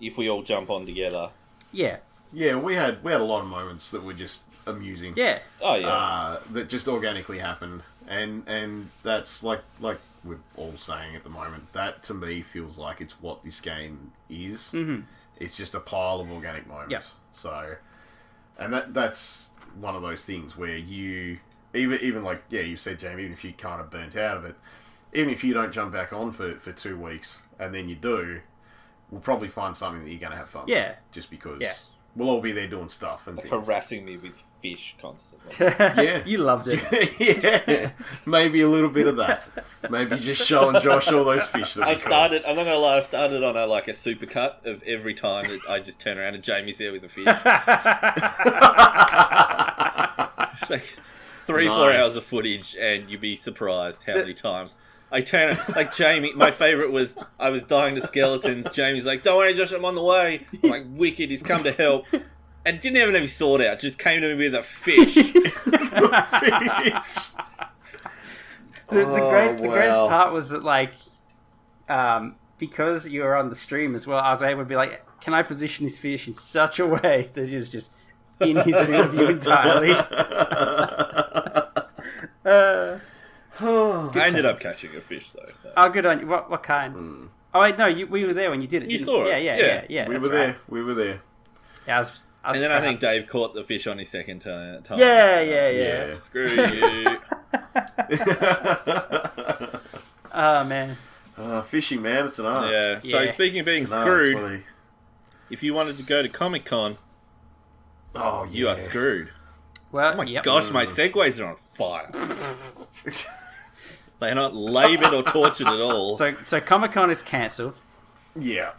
if we all jump on together. Yeah, Yeah, we had a lot of moments that were just amusing. Yeah. Oh yeah. That just organically happened, and that's like we're all saying at the moment. That to me feels like it's what this game is. Mm-hmm. It's just a pile of organic moments. Yep. So, and that's one of those things where you even like you said, Jamie, even if you kind of burnt out of it, even if you don't jump back on for 2 weeks and then you do, we'll probably find something that you're going to have fun Yeah. with, just because Yeah. we'll all be there doing stuff and things. Harassing me with fish constantly. Yeah. You loved it. Yeah, maybe a little bit of that. Maybe just showing Josh all those fish that I'm we caught. not gonna lie, I started on a supercut of every time that I just turn around and Jamie's there with a fish. It's like 3-4 Nice. hours of footage, and you'd be surprised how many times I turn like Jamie. My favourite was I was dying to skeletons. Jamie's like, "Don't worry, Josh, I'm on the way." I'm like, "Wicked, he's come to help," and didn't even have his sword out. Just came to me with a fish. The wow. greatest part was that, like, because you were on the stream as well, I was able to be like, can I position this fish in such a way that it is just in his field of view entirely? I ended up catching a fish though. So. Oh, good on you. What kind? Oh, wait, no, we were there when you did it. You didn't saw we? it. Yeah. We that's were there. right. We were there. Yeah, I was And then I think proud. Dave caught the fish on his second time. Yeah. Yeah. Screw you. Oh, man. Fishing, man, it's an art. Yeah. So Yeah. speaking of being It's an art, it's screwed, one of the- if you wanted to go to Comic Con, Oh, you are screwed. Well, Oh my yep. gosh, my segues are on fire. They're not laboured or tortured at all. So Comic-Con is cancelled. Yeah,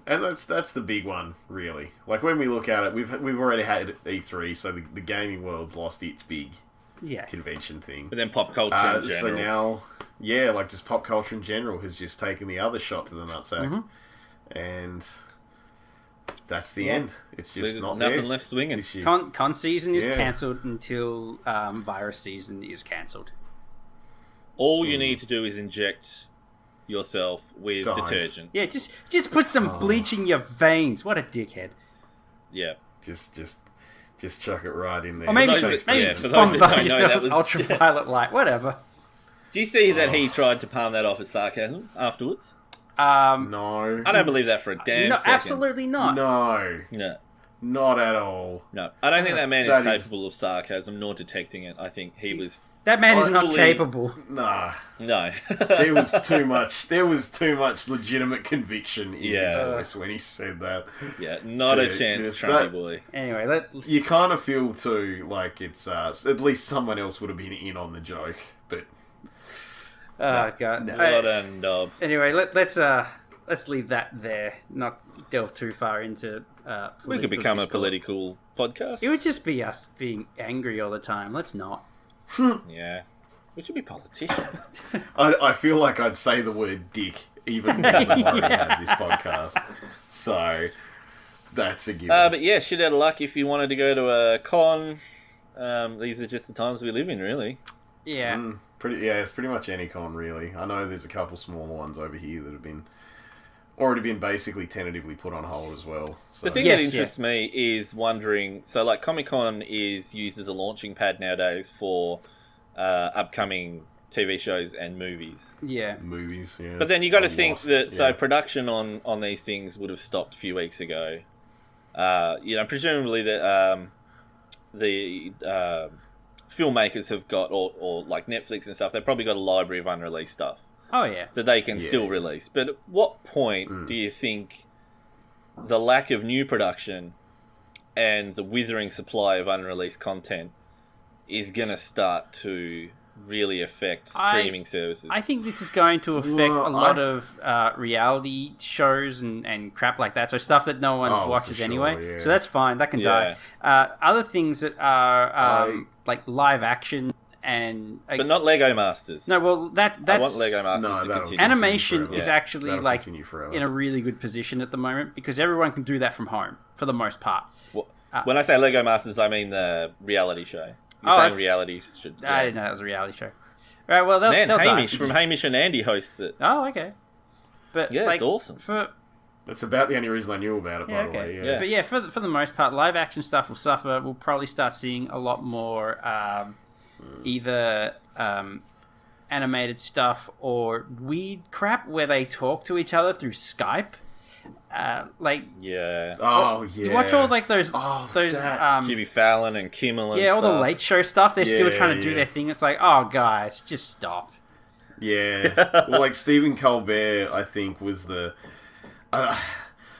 and that's the big one, really. Like when we look at it, we've already had E3, so the gaming world's lost its big Yeah. convention thing. But then pop culture in So general. now, yeah, like just pop culture in general has just taken the other shot to the nutsack, Mm-hmm. and that's the end. It's just There's not nothing there left swinging. this year. Con season is Yeah. cancelled until virus season is cancelled. All you need to do is inject yourself with Don't. detergent. Yeah, just put some bleach in your veins. What a dickhead. Yeah. Just chuck it right in there. Or maybe those some, that- maybe yeah, for those bombard that don't know, yourself that with was- ultraviolet light. Whatever. Do you see that he tried to palm that off as sarcasm afterwards? No, I don't believe that for a damn No, second. absolutely not. no, No. not at all. No. I don't think that man is That is- capable of sarcasm nor detecting it. I think he was... That man is not Fully- capable. Nah. No. There was too much. There was too much legitimate conviction in Yeah. his voice when he said that. Yeah, not a Dude, chance, just Trumpy that- boy. Anyway, You kind of feel too like it's at least someone else would have been in on the joke, but oh god. What a knob. Anyway, let's leave that there. Not delve too far into. We could political become a discourse. political podcast. It would just be us being angry all the time. Let's not. Yeah. We should be politicians. I feel like I'd say the word dick even more than I already had this podcast. So that's a given. But yeah, shit out of luck if you wanted to go to a con. These are just the times we live in, really. Yeah. It's pretty much any con really. I know there's a couple smaller ones over here that have already been basically tentatively put on hold as well. So The thing Yes, that interests me is wondering... So, like, Comic-Con is used as a launching pad nowadays for upcoming TV shows and movies. Yeah. movies, yeah. But then you got to A think lot, that... So, yeah. production on these things would have stopped a few weeks ago. Presumably that the filmmakers have got... Or, like, Netflix and stuff, they've probably got a library of unreleased stuff Oh yeah. that they can Yeah. still release. But at what point do you think the lack of new production and the withering supply of unreleased content is going to start to really affect streaming services? I think this is going to affect Well, a lot of reality shows and crap like that. So stuff that no one Oh, watches for sure, anyway. yeah. So that's fine. That can die. Other things that are like live action and but not Lego Masters. no. Well, that's I want Lego Masters No, to that'll continue. continue animation forever. is Yeah, actually that'll like continue forever. in a really good position at the moment because everyone can do that from home for the most part. When I say Lego Masters, I mean the reality show. You're Oh, saying that's- reality should... I didn't know that was a reality show. All right, well, they'll Man, die. Hamish from Hamish and Andy hosts it. Oh, okay. But Yeah, like, it's awesome. For That's about the only reason I knew about it, by the way. Yeah. But yeah, for the most part, live action stuff will suffer. We'll probably start seeing a lot more either animated stuff or weird crap where they talk to each other through Skype. Yeah. Oh, yeah. You watch all like those Jimmy Fallon and Kimmel and all stuff. the late show stuff. They're still trying to do yeah. their thing. It's like, oh, guys, just stop. Yeah. Well, like Stephen Colbert, I think, was the...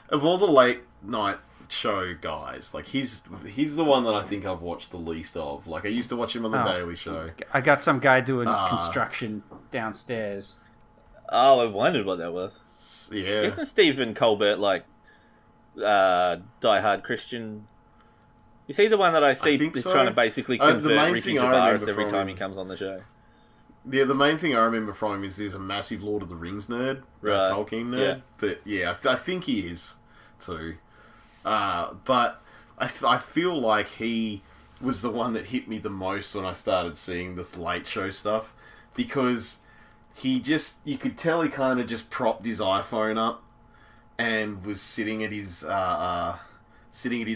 of all the late night show guys, like he's the one that I think I've watched the least of. Like I used to watch him on the Daily Show. I got some guy doing construction downstairs. Oh, I wondered what that was. Yeah. Isn't Stephen Colbert like Die Hard Christian? Is he the one that I see think is so. trying to basically The convert main Ricky thing I Gervais remember every from time him- he comes on the show? Yeah, the main thing I remember from him is there's a massive Lord of the Rings nerd, Right. Tolkien nerd. Yeah. But yeah, I think he is too. But I feel like he was the one that hit me the most when I started seeing this late show stuff, because you could tell he kind of just propped his iPhone up and was sitting at his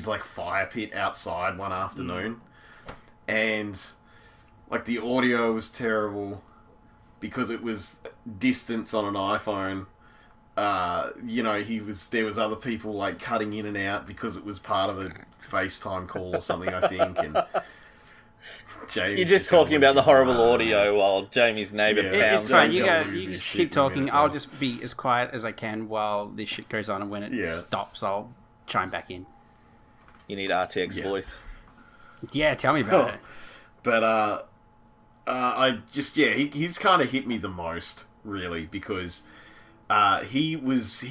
like fire pit outside one afternoon, and like the audio was terrible because it was distance on an iPhone. There was other people like cutting in and out because it was part of a FaceTime call or something, I think. And Jamie's You're just talking about the horrible audio while Jamie's neighbour Yeah. pounds. It's fine. Sounds You gonna go. lose You his just shit keep in a talking. minute, I'll though. just be as quiet as I can while this shit goes on, and when it stops, I'll chime back in. You need RTX Yeah. voice. Yeah, tell me about it. But he's kind of hit me the most, really, because he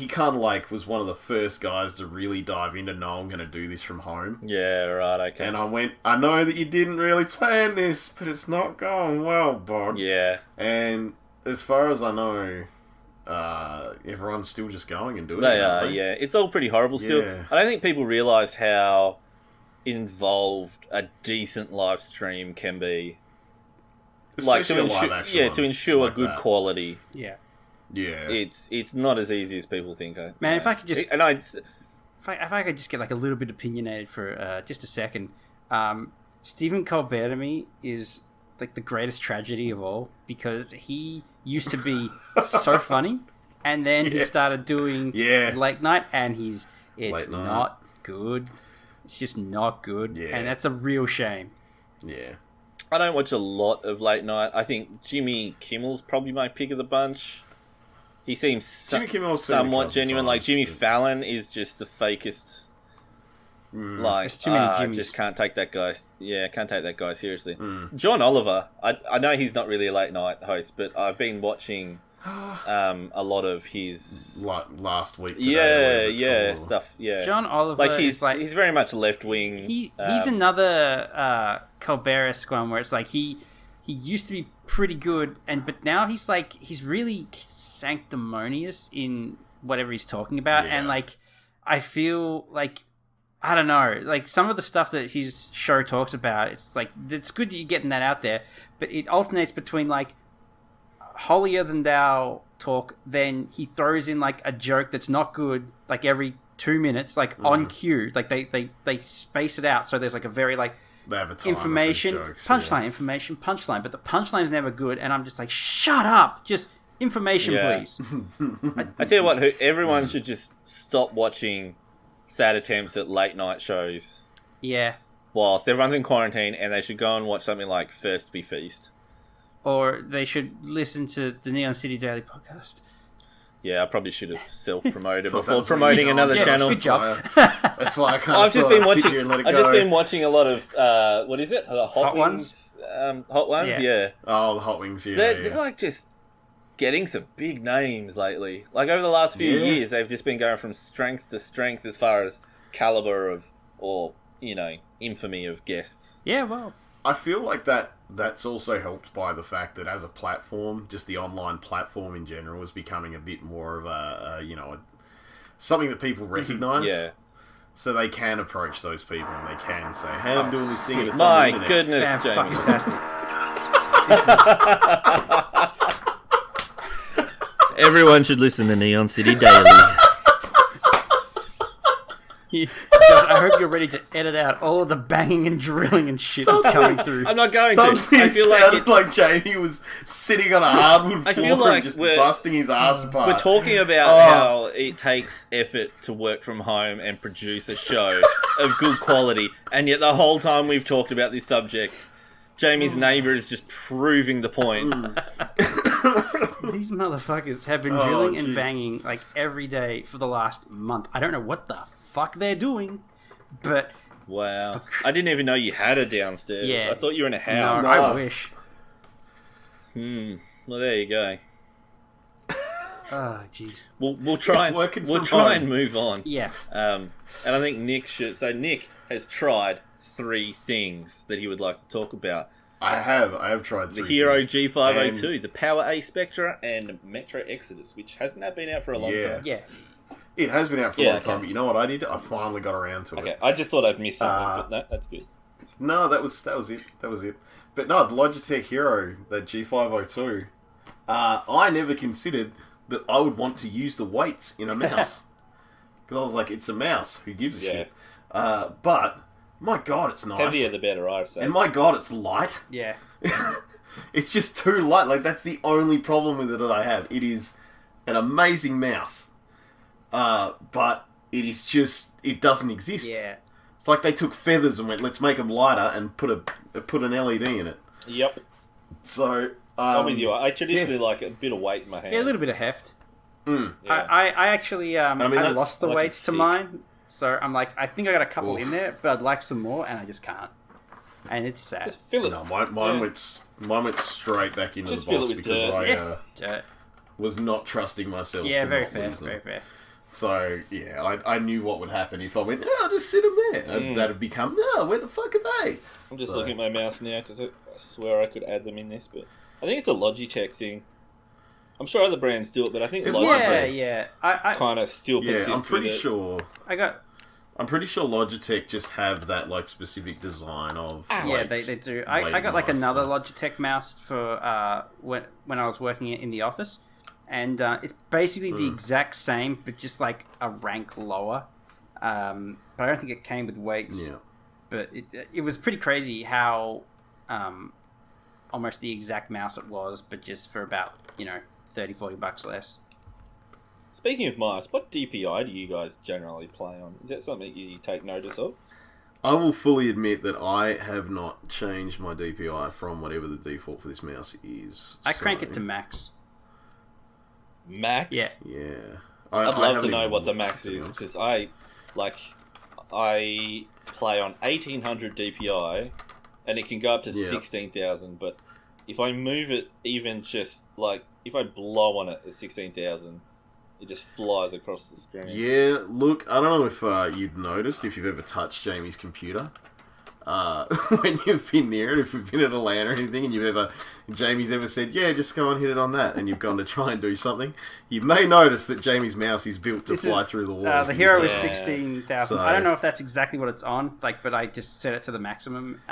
kind of like was one of the first guys to really dive into, no, I'm going to do this from home. Yeah, right, okay. And I know that you didn't really plan this, but it's not going well, Bod. Yeah. And as far as I know, everyone's still just going and doing it. They aren't are, yeah. It's all pretty horrible still. Yeah. I don't think people realise how involved a decent live stream can be. Especially a ensure, live action to one ensure like good that. quality. Yeah, Yeah. It's not as easy as people think. man. If I could just, and I if I could just get like a little bit opinionated for just a second, Stephen Colbert to me is like the greatest tragedy of all, because he used to be so funny, and then he Yes. started doing Yeah. late night, and it's Late night. not good. It's just not good, Yeah. and that's a real shame. Yeah. I don't watch a lot of late night. I think Jimmy Kimmel's probably my pick of the bunch. He seems Jimmy Kimmel's seen a somewhat couple genuine. Like times, Jimmy but- Fallon is just the fakest. Like, There's too many I Jimmys. just can't take that guy. Yeah, can't take that guy seriously. Mm. John Oliver. I know he's not really a late night host, but I've been watching a lot of his. Like last week. Today, Yeah, or whatever it's yeah, called. stuff. Yeah, John Oliver like is like he's very much left wing. he's another Colbert-esque one where it's like he used to be pretty good, but now he's really sanctimonious in whatever he's talking about, Yeah. and like I feel like, I don't know, like some of the stuff that his show talks about, it's like it's good that you're getting that out there, but it alternates between like holier than thou talk, then he throws in like a joke that's not good like every 2 minutes, like on cue, like they space it out, so there's like a very like They have a time information of these jokes, punchline, information punchline, but the punchline's never good, and I'm just like, shut up, just information, Yeah. please. I tell you what, everyone should just stop watching sad attempts at late night shows Yeah, whilst everyone's in quarantine, and they should go and watch something like First Be Feast. or they should listen to the Neon City Daily podcast. Yeah, I probably should have self-promoted Thought that before was what promoting you another did. channel. good job. That's why I can't. I've just been watching. Here and let it I've go. just been watching a lot of what is it? The Hot Wings? Hot ones. Yeah. Yeah. Oh, the hot wings. Yeah, They're like just getting some big names lately. Like over the last few Yeah. years, they've just been going from strength to strength as far as caliber of, or infamy of guests. Yeah, well, I feel like that's also helped by the fact that as a platform, just the online platform in general is becoming a bit more of something that people recognise. Yeah. So they can approach those people and they can say, "Hey, I'm doing this thing." And it's on My the internet. goodness, Jamie. fantastic. Everyone should listen to Neon City Daily. I hope you're ready to edit out all of the banging and drilling and shit that's coming through. I'm not going to. Suddenly I feel it like sounded like Jamie was sitting on a hardwood I floor feel like and just we're- busting his ass apart. we're talking about how it takes effort to work from home and produce a show of good quality, and yet the whole time we've talked about this subject, Jamie's neighbour is just proving the point. These motherfuckers have been Oh, drilling and jeez. banging like every day for the last month. I don't know what the fuck they're doing, but Wow. I didn't even know you had her downstairs. Yeah. I thought you were in a no, house. I wish. Well, there you go. Oh, jeez. We'll try Working and, we'll from try home. and move on. Yeah. And I think Nick should. So Nick has tried 3 things that he would like to talk about: I have tried the 3 Hero things. G502, the Power A Spectra, and Metro Exodus, which hasn't that been out for a long Yeah. time. Yeah. It has been out for a Yeah, long time, okay. but you know what I did? I finally got around to Okay, it. I just thought I'd missed something, but no, that's good. No, that was it. That was it. But no, the Logitech Hero, that G502, I never considered that I would want to use the weights in a mouse. Because I was like, it's a mouse. Who gives a Yeah. shit? But, my God, it's nice. Heavier the better, I'd say. And my God, it's light. Yeah. It's just too light. Like, that's the only problem with it that I have. It is an amazing mouse. But it is just, it doesn't exist. Yeah. It's like they took feathers and went, let's make them lighter and put an LED in it. Yep, So, I'm with you. I traditionally like a bit of weight in my hand. Yeah, a little bit of heft. mm, Yeah. I actually I that's lost the like weights a to tick. mine, so I'm like, I think I got a couple Oof. in there, but I'd like some more, and I just can't. And it's sad. Just fill it. no, mine Yeah. went straight back into Just the fill box it with because dirt. I Yeah. Dirt. was not trusting myself. Yeah, to very not fair, lose them. very fair. So yeah, I knew what would happen if I went. Oh, I'll just sit them there. That'd become no. Where the fuck are they? I'm just So- looking at my mouse now because I swear I could add them in this, but I think it's a Logitech thing. I'm sure other brands do it, but I think It might Logitech be. Yeah. I kind of still Yeah, persists I'm pretty with it. sure. I got. I'm pretty sure Logitech just have that like specific design of. Yeah, weights. they do. Weight I got like mouse, another so- Logitech mouse for when I was working in the office, and it's basically the exact same, but just like a rank lower. But I don't think it came with weights. Yeah. But it was pretty crazy how almost the exact mouse it was, but just for about $30-40 less. Speaking of mice, what DPI do you guys generally play on? Is that something you take notice of? I will fully admit that I have not changed my DPI from whatever the default for this mouse is. I crank it So, to max. Max? Yeah. Yeah. I'd I love to haven't know even what the looked, max to be is, honest. because I play on 1800 DPI, and it can go up to Yeah. 16,000, but if I move it even just, like, if I blow on it at 16,000, it just flies across the screen. Yeah, look, I don't know if you've noticed, if you've ever touched Jamie's computer, when you've been near it, if you've been at a LAN or anything, and Jamie's ever said, yeah, just go and hit it on that, and you've gone to try and do something, you may notice that Jamie's mouse is built to This fly is- through the wall. The Hero is Yeah. 16,000. So- I don't know if that's exactly what it's on, but I just set it to the maximum.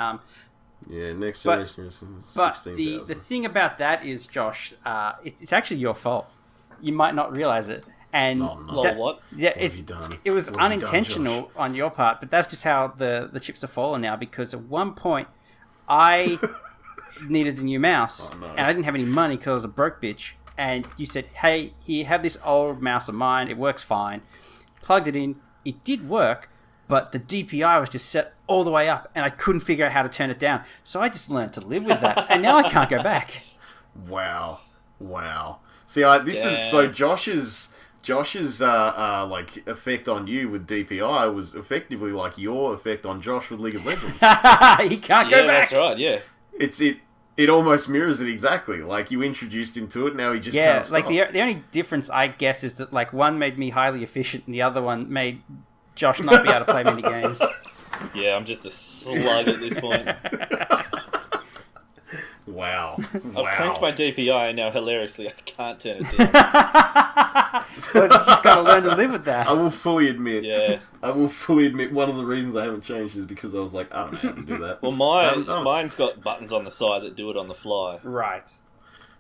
Yeah, next But- generation is But 16,000. the thing about that is, Josh, it's actually your fault. You might not realize it. And Oh, no. Lol, that- what? Yeah, What have you done? it was What have you done, unintentional Josh? on your part, but that's just how the chips are falling now. Because at one point, I needed a new mouse, Oh, no. and I didn't have any money because I was a broke bitch. And you said, "Hey, here, have this old mouse of mine. It works fine." Plugged it in. It did work, but the DPI was just set all the way up, and I couldn't figure out how to turn it down. So I just learned to live with that, and now I can't go back. Wow. See, this is Yeah. so Josh's like effect on you with DPI was effectively like your effect on Josh with League of Legends. He can't go Yeah, back. that's right, yeah. It almost mirrors it exactly. Like you introduced him to it, now he just Yeah, can't stop. like the only difference, I guess, is that like one made me highly efficient, and the other one made Josh not be able to play many games. Yeah, I'm just a slug at this point. Wow. I've cranked my DPI, and now hilariously I can't turn it down. So you just got to learn to live with that. I will fully admit. Yeah. I will fully admit one of the reasons I haven't changed is because I was like, I don't know how to do that. Well, mine's got buttons on the side that do it on the fly. Right.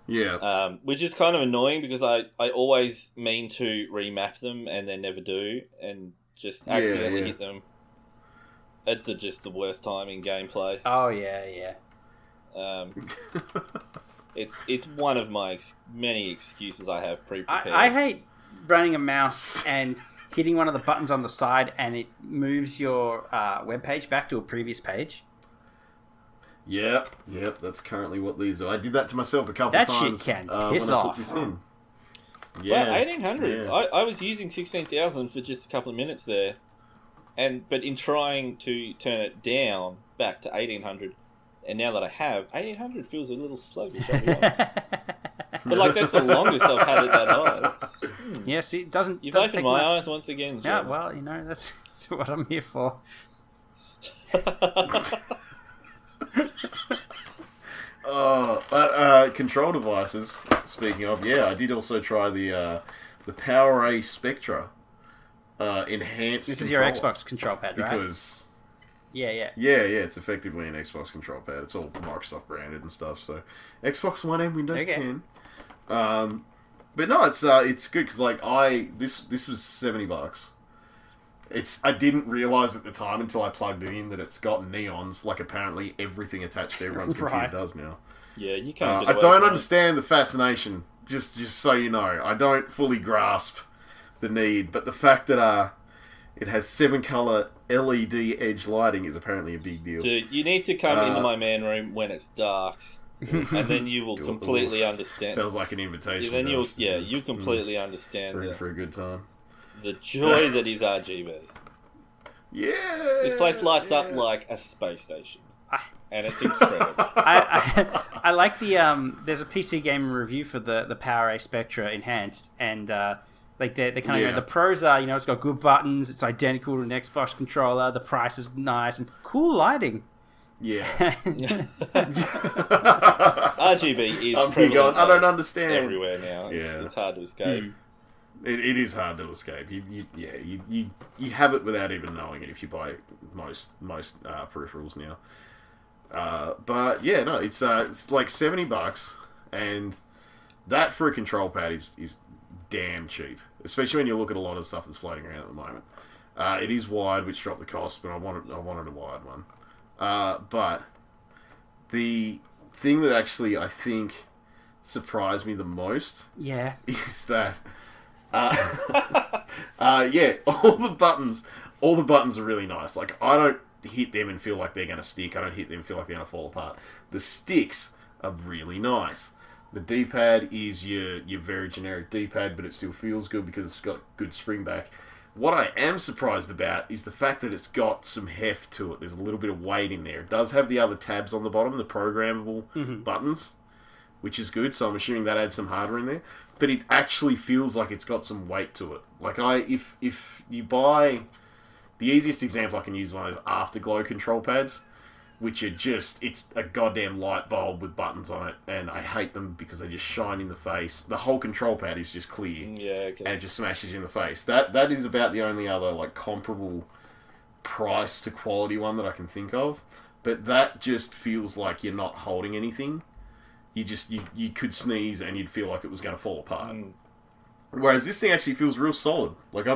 Yeah. Which is kind of annoying because I always mean to remap them and then never do. And just accidentally yeah. hit them at the worst time in gameplay. Oh yeah. It's one of my many excuses I have pre-prepared. I hate running a mouse and hitting one of the buttons on the side and it moves your web page back to a previous page. Yep, that's currently what these are. I did that to myself a couple That times. shit can when piss I off. put this in. Well, 1800. Yeah. I was using 16,000 for just a couple of minutes there, but in trying to turn it down back to 1800, and now that I have 1800, feels a little sluggish. I'll be honest. But like that's the longest I've had it that high. Yeah, see, it doesn't. You've doesn't opened take my much. eyes once again, Yeah, John. well, that's what I'm here for. Control devices. Speaking of, I did also try the PowerA Spectra enhanced. This is your controller, Xbox control pad, right? because Yeah. it's effectively an Xbox control pad. It's all Microsoft branded and stuff. So Xbox One and Windows Okay. 10. But no, it's good because like this was $70. I didn't realize at the time until I plugged it in that it's got neons. Like apparently everything attached to everyone's computer Right. does now. Yeah, you can't. I don't understand the fascination. Just so you know, I don't fully grasp the need. But the fact that it has 7-color LED edge lighting is apparently a big deal. Dude, you need to come into my man room when it's dark, and then you will completely understand. Sounds like an invitation. Then you'll, Josh. This you is, completely understand we're in for a good time. the joy that is RGB. Yeah. This place lights up like a space station, and it's incredible. I like the there's a PC Gamer review for the PowerA Spectra Enhanced, and like they're kind of Yeah. the pros are, it's got good buttons, it's identical to an Xbox controller, the price is nice and cool lighting. Yeah. RGB is I'm prevalent going, I don't understand. everywhere now. Yeah. It's hard to escape. It is hard to escape. You have it without even knowing it if you buy most peripherals now. But yeah, no, it's like $70, and that for a control pad is damn cheap, especially when you look at a lot of stuff that's floating around at the moment. It is wired, which dropped the cost, but I wanted a wired one. But the thing that actually I think surprised me the most Yeah. is that all the buttons are really nice. Like I don't hit them and feel like they're going to stick. I don't hit them and feel like they're going to fall apart. The sticks are really nice. The D-pad is your very generic D-pad, but it still feels good because it's got good spring back. What I am surprised about is the fact that it's got some heft to it. There's a little bit of weight in there. It does have the other tabs on the bottom, the programmable buttons, which is good, so I'm assuming that adds some hardware in there. But it actually feels like it's got some weight to it. Like if you buy... The easiest example I can use is one of those Afterglow control pads, which are just... It's a goddamn light bulb with buttons on it, and I hate them because they just shine in the face. The whole control pad is just clear. Yeah, okay. And it just smashes you in the face. That is about the only other like comparable price to quality one that I can think of. But that just feels like you're not holding anything. You could sneeze and you'd feel like it was going to fall apart. Whereas this thing actually feels real solid. Like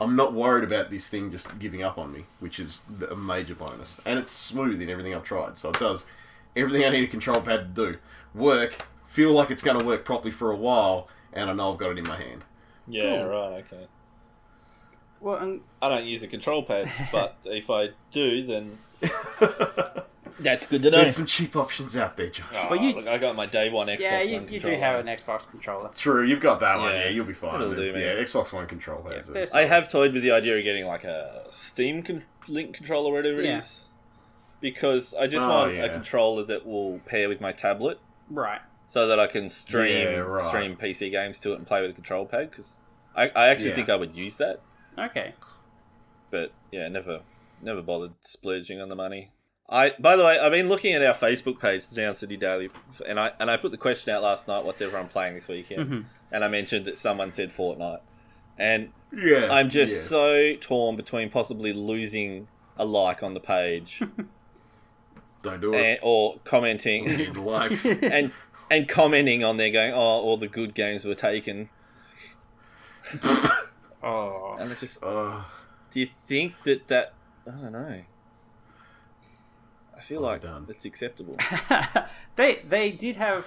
I'm not worried about this thing just giving up on me, which is a major bonus. And it's smooth in everything I've tried. So it does everything I need a control pad to do. Work, feel like it's going to work properly for a while, and I know I've got it in my hand. Yeah, Cool. right, okay. Well, I don't use a control pad, but if I do, then that's good to know. There's some cheap options out there, Josh. Oh, Well, you- look, I got my day one Xbox yeah, One you controller. do have an Xbox controller. True, you've got that one. Yeah, Yeah, you'll be fine. it'll do, man. Yeah, Xbox One control pads. Yeah, are- I have toyed with the idea of getting like a Steam Link controller, whatever Yeah. it is, because I just Oh, want yeah. a controller that will pair with my tablet, Right. so that I can stream Yeah, right. stream PC games to it and play with the control pad. Because I actually Yeah. think I would use that, Okay. but yeah, never bothered splurging on the money. By the way, I've been looking at our Facebook page, the Down City Daily, and I put the question out last night: what's everyone playing this weekend? And I mentioned that someone said Fortnite, and Yeah, I'm just yeah. so torn between possibly losing a like on the page Don't do it. or commenting Need the likes. and commenting on there going, oh, all the good games were taken. Oh, And it's just, Uh, do you think that I don't know. I feel Well like done. it's acceptable. they did have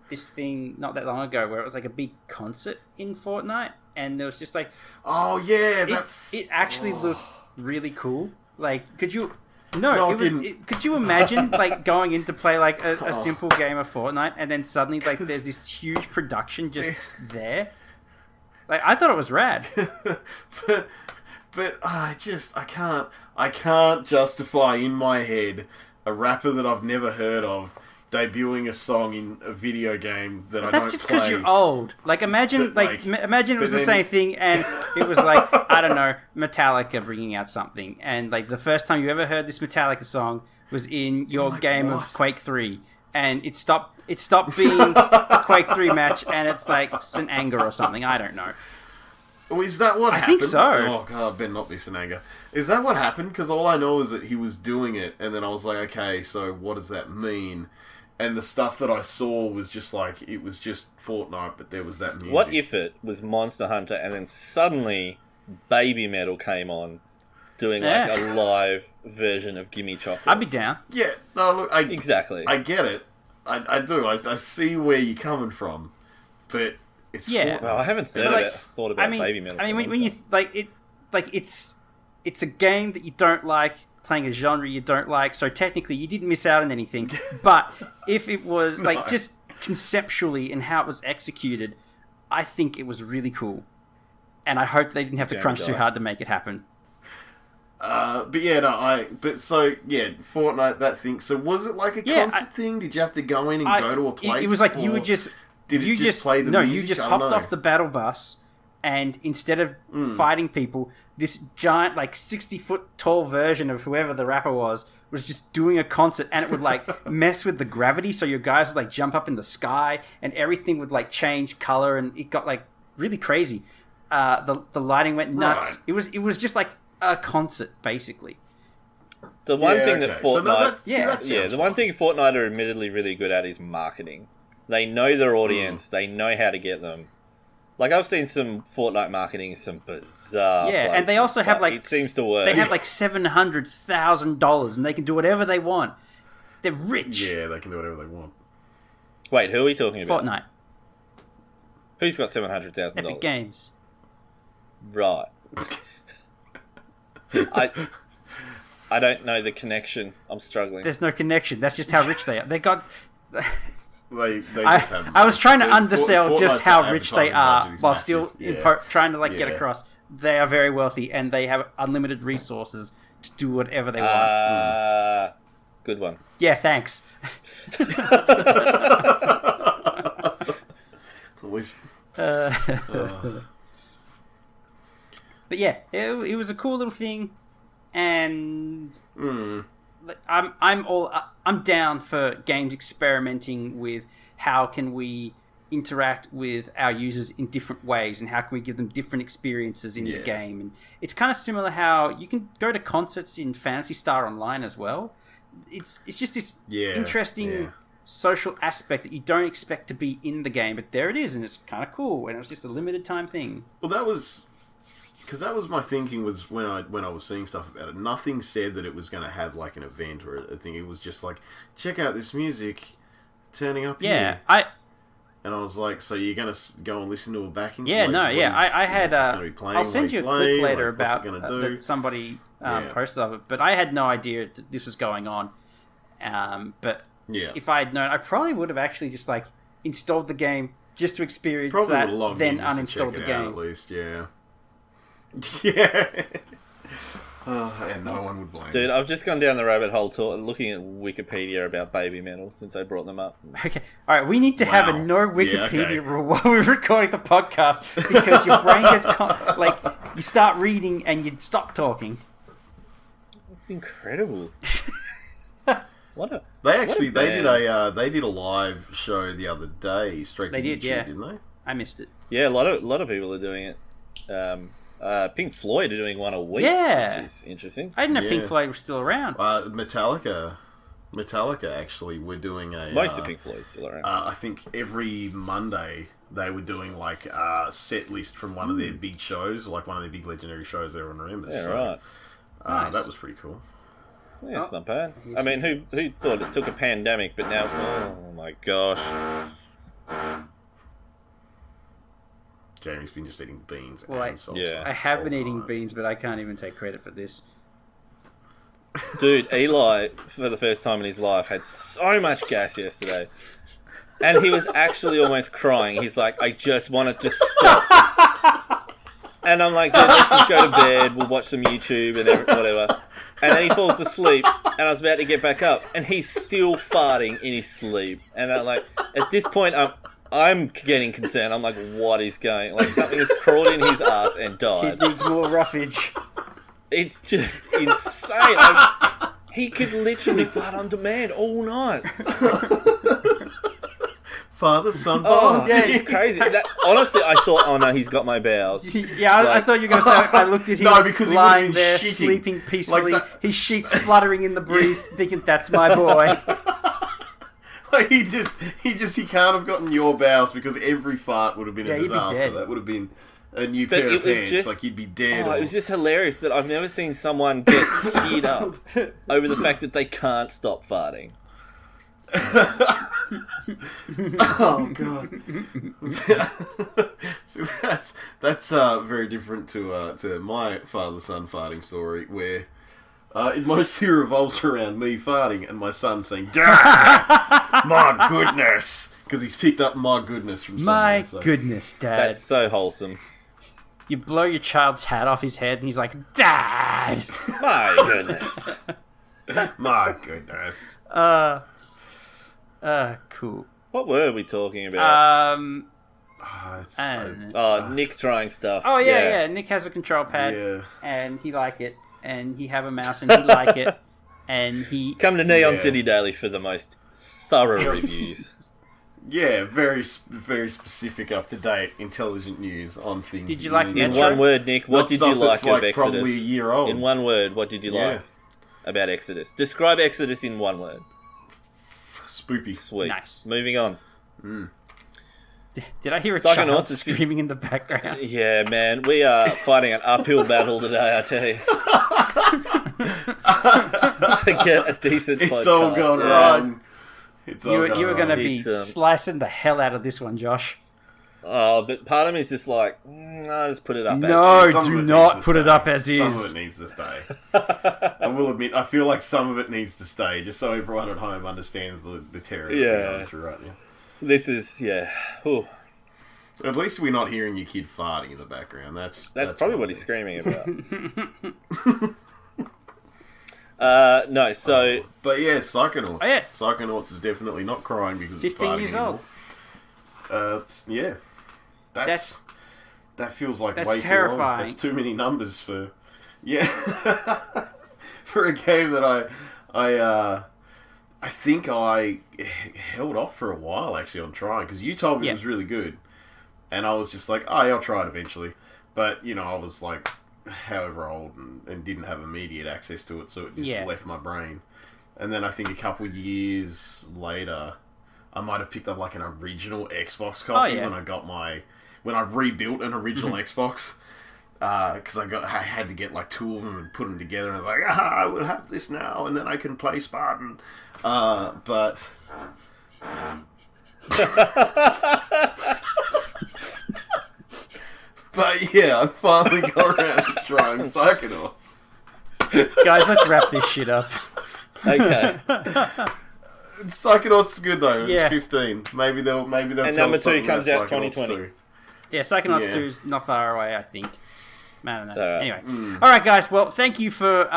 this thing not that long ago where it was like a big concert in Fortnite, and there was just like oh yeah, it actually looked really cool. Like, could you? No, No, it didn't. could you imagine like going in to play like a simple game of Fortnite, and then suddenly like there's this huge production just there? Like, I thought it was rad. but I can't justify in my head a rapper that I've never heard of debuting a song in a video game that I That's don't just play. because you're old. Like, imagine, But, imagine it was but the then- same thing, and it was like, I don't know, Metallica bringing out something, and like the first time you ever heard this Metallica song was in your Like, game what? of Quake 3, and it stopped being a Quake 3 match, and it's like St. Anger or something. I don't know. Oh, is that what I happened? think so. Oh god, better not be Senanga. Is that what happened? Because all I know is that he was doing it, and then I was like, okay, so what does that mean? And the stuff that I saw was just like, it was just Fortnite, but there was that music. What if it was Monster Hunter and then suddenly Baby Metal came on doing like Yeah. a live version of Gimme Chocolate? I'd be down. Yeah, no, look, I Exactly. I get it. I do. I see where you're coming from, but it's Yeah. Fortnite. Well, I haven't But, like, thought about Baby Metal. I mean, for a long when you time. like it, like it's a game that you don't like, playing a genre you don't like. So technically, you didn't miss out on anything. But if it was like No. just conceptually and how it was executed, I think it was really cool. And I hope they didn't have to Jamie crunch too Dyer. hard to make it happen. But yeah, no, Fortnite, that thing. So was it like a Yeah, concert thing? Did you have to go in and go to a place? It was like you or would just. Did it you just play the no, music? you just I don't hopped know. off the battle bus, and instead of fighting people, this giant, like 60-foot tall version of whoever the rapper was just doing a concert, and it would like mess with the gravity, so your guys would like jump up in the sky, and everything would like change color, and it got like really crazy. The lighting went nuts. Right. It was just like a concert, basically. The one Yeah, thing that okay. So no, Fortnite, that's- see, that yeah, sounds the one fine. thing Fortnite are admittedly really good at is marketing. They know their audience. Mm. They know how to get them. Like, I've seen some Fortnite marketing, some bizarre. Yeah, and they places, also have but like it seems to work. They have like $700,000, and they can do whatever they want. They're rich. Yeah, they can do whatever they want. Wait, who are we talking about? Fortnite, Who's got $700,000? Epic Games. Right. I don't know the connection. I'm struggling. There's no connection. That's just how rich they are. They got. They just have. I was trying to They- undersell just Fortnite's how rich they advertising are, budget is while massive. still Yeah. trying to like get Yeah. across. They are very wealthy, and they have unlimited resources to do whatever they want. Good one. Yeah, thanks. At least, But yeah, it was a cool little thing, and like, I'm down for games experimenting with how can we interact with our users in different ways, and how can we give them different experiences in the Yeah. game. And it's kind of similar how you can go to concerts in Phantasy Star Online as well. It's just this interesting yeah. social aspect that you don't expect to be in the game, but there it is, and it's kind of cool, and it was just a limited time thing. well, that was because that was my thinking was when I was seeing stuff about it. Nothing said that it was going to have like an event or a thing. It was just like, check out this music turning up Yeah, here. And I was like, so you're going to go and listen to a backing? Yeah, like, no, what yeah. is- I had. it's gonna be playing, I'll send you a what clip it's later playing, like, about what's it gonna do? that somebody Yeah. posted of it, but I had no idea that this was going on. But Yeah. if I had known, I probably would have actually just like installed the game just to experience Probably would that, have logged then in just to uninstalled check the it out game. at least, yeah. Yeah. And no one would blame Dude, me. I've just gone down the rabbit hole looking at Wikipedia about Baby Metal since I brought them up. Okay, all right. We need to have a Wow. no Yeah, Wikipedia okay. rule while we're recording the podcast because your brain gets like you start reading and you stop talking. It's incredible. What a They actually what a they did a live show the other day straight to They did, YouTube, yeah. didn't they? I missed it. Yeah, a lot of people are doing it. Pink Floyd are doing one a week. Yeah. Which is interesting. I didn't know Pink Yeah. Floyd was still around. Metallica Metallica actually were doing a. Most of Pink Floyd's still around. I think every Monday they were doing like a set list from one of their big shows, like one of their big legendary shows there on Remembers. Yeah, so, right. Nice. That was pretty cool. Yeah, it's not bad. I mean, who thought it took a pandemic, but now, oh my gosh. Jamie's been just eating beans Well, and salsa. yeah. I have been all eating night. beans, but I can't even take credit for this. Dude, Eli, for the first time in his life, had so much gas yesterday. And he was actually almost crying. He's like, I just want it to stop. And I'm like, dude, let's just go to bed. We'll watch some YouTube and whatever. And then he falls asleep. And I was about to get back up. And he's still farting in his sleep. And I'm like, at this point, I'm getting concerned. I'm like, what is going? Like, something has crawled in his ass and died. Kid needs more roughage. It's just insane. He could literally fart on demand all night. Father, son, Oh, bond. yeah, it's crazy. Honestly, I thought, oh no, he's got my bowels. Yeah, I Like- thought you were going to say, I looked at him No, because he lying would've been there, shitting. sleeping peacefully, Like that- his sheets fluttering in the breeze, thinking, that's my boy. Like, he can't have gotten your bowels because every fart would have been Yeah, a he'd be disaster. dead. That would have been a new But pair it of was pants. just- Like, you'd be dead. Oh, or... it was just hilarious that I've never seen someone get teared up over the fact that they can't stop farting. Oh god. So that's very different to my father-son farting story, where it mostly revolves around me farting and my son saying, "Dad, my goodness," because he's picked up "my goodness" from My somewhere. So. goodness, Dad. That's so wholesome. You blow your child's hat off his head and he's like, Dad! My goodness. My goodness. Cool. What were we talking about? And- Nick trying stuff. Oh, yeah. Nick has a control pad, Yeah. and he like it, and he have a mouse, and he like it, and he... Come to Neon Yeah. City Daily for the most thorough reviews. Yeah, very specific, up-to-date, intelligent news on things. Did you that like need In to Metro? know. one word, Nick, what Not did you stuff like that's, of like, Exodus? probably a year old. In one word, what did you Yeah. like about Exodus? Describe Exodus in one word. Spoopy. Sweet. Nice. Moving on. Did I hear a Psychonauts child is- screaming in the background? Yeah, man, we are fighting an uphill battle today, I tell you. To get a decent podcast. It's all gone Yeah. wrong. It's all You were gone going to wrong. be It's, slicing the hell out of this one, Josh. Oh, but part of me is just like, no, just put it up No. as is. Some do of it not needs to put it stay. up as Some is. of it needs to stay. I will admit, I feel like some of it needs to stay, just so everyone at home understands the terror that Yeah. we're going through right now. This is, yeah. Ooh, At least we're not hearing your kid farting in the background. That's probably one what he's thing. screaming about. No, so But yeah, Psychonauts. Oh, yeah. Psychonauts is definitely not crying because 15 it's farting years anymore. old. That feels like that's way terrifying. too long. That's too many numbers for for a game that I think I held off for a while actually on trying because you told me Yeah. it was really good, and I was just like, oh, yeah, I'll try it eventually. But you know, I was like, however old and didn't have immediate access to it, so it just Yeah. left my brain. And then I think a couple years later, I might have picked up like an original Xbox copy yeah. when I rebuilt an original Xbox. Because I had to get like two of them and put them together, and I was like, I will have this now, and then I can play Spartan. But yeah, I finally got around to trying Psychonauts. Guys, let's wrap this shit up. okay. Psychonauts is good though. It Yeah. was 15. Maybe they'll And tell number us two something comes about out Psychonauts 2020. too. Yeah, Psychonauts Yeah. 2 is not far away, I think. I don't know. Alright. Anyway. Alright, guys. Well, thank you for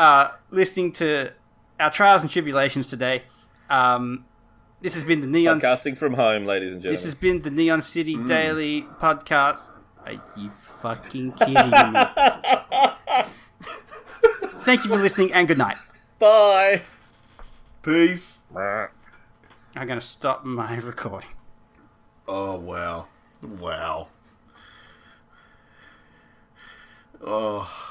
listening to our trials and tribulations today. This has been the Neon... Podcasting from home, ladies and gentlemen. This has been the Neon City Daily Podcast. Are you fucking kidding me? Thank you for listening, and good night. Bye. Peace. I'm going to stop my recording. Oh, wow. Wow. Oh.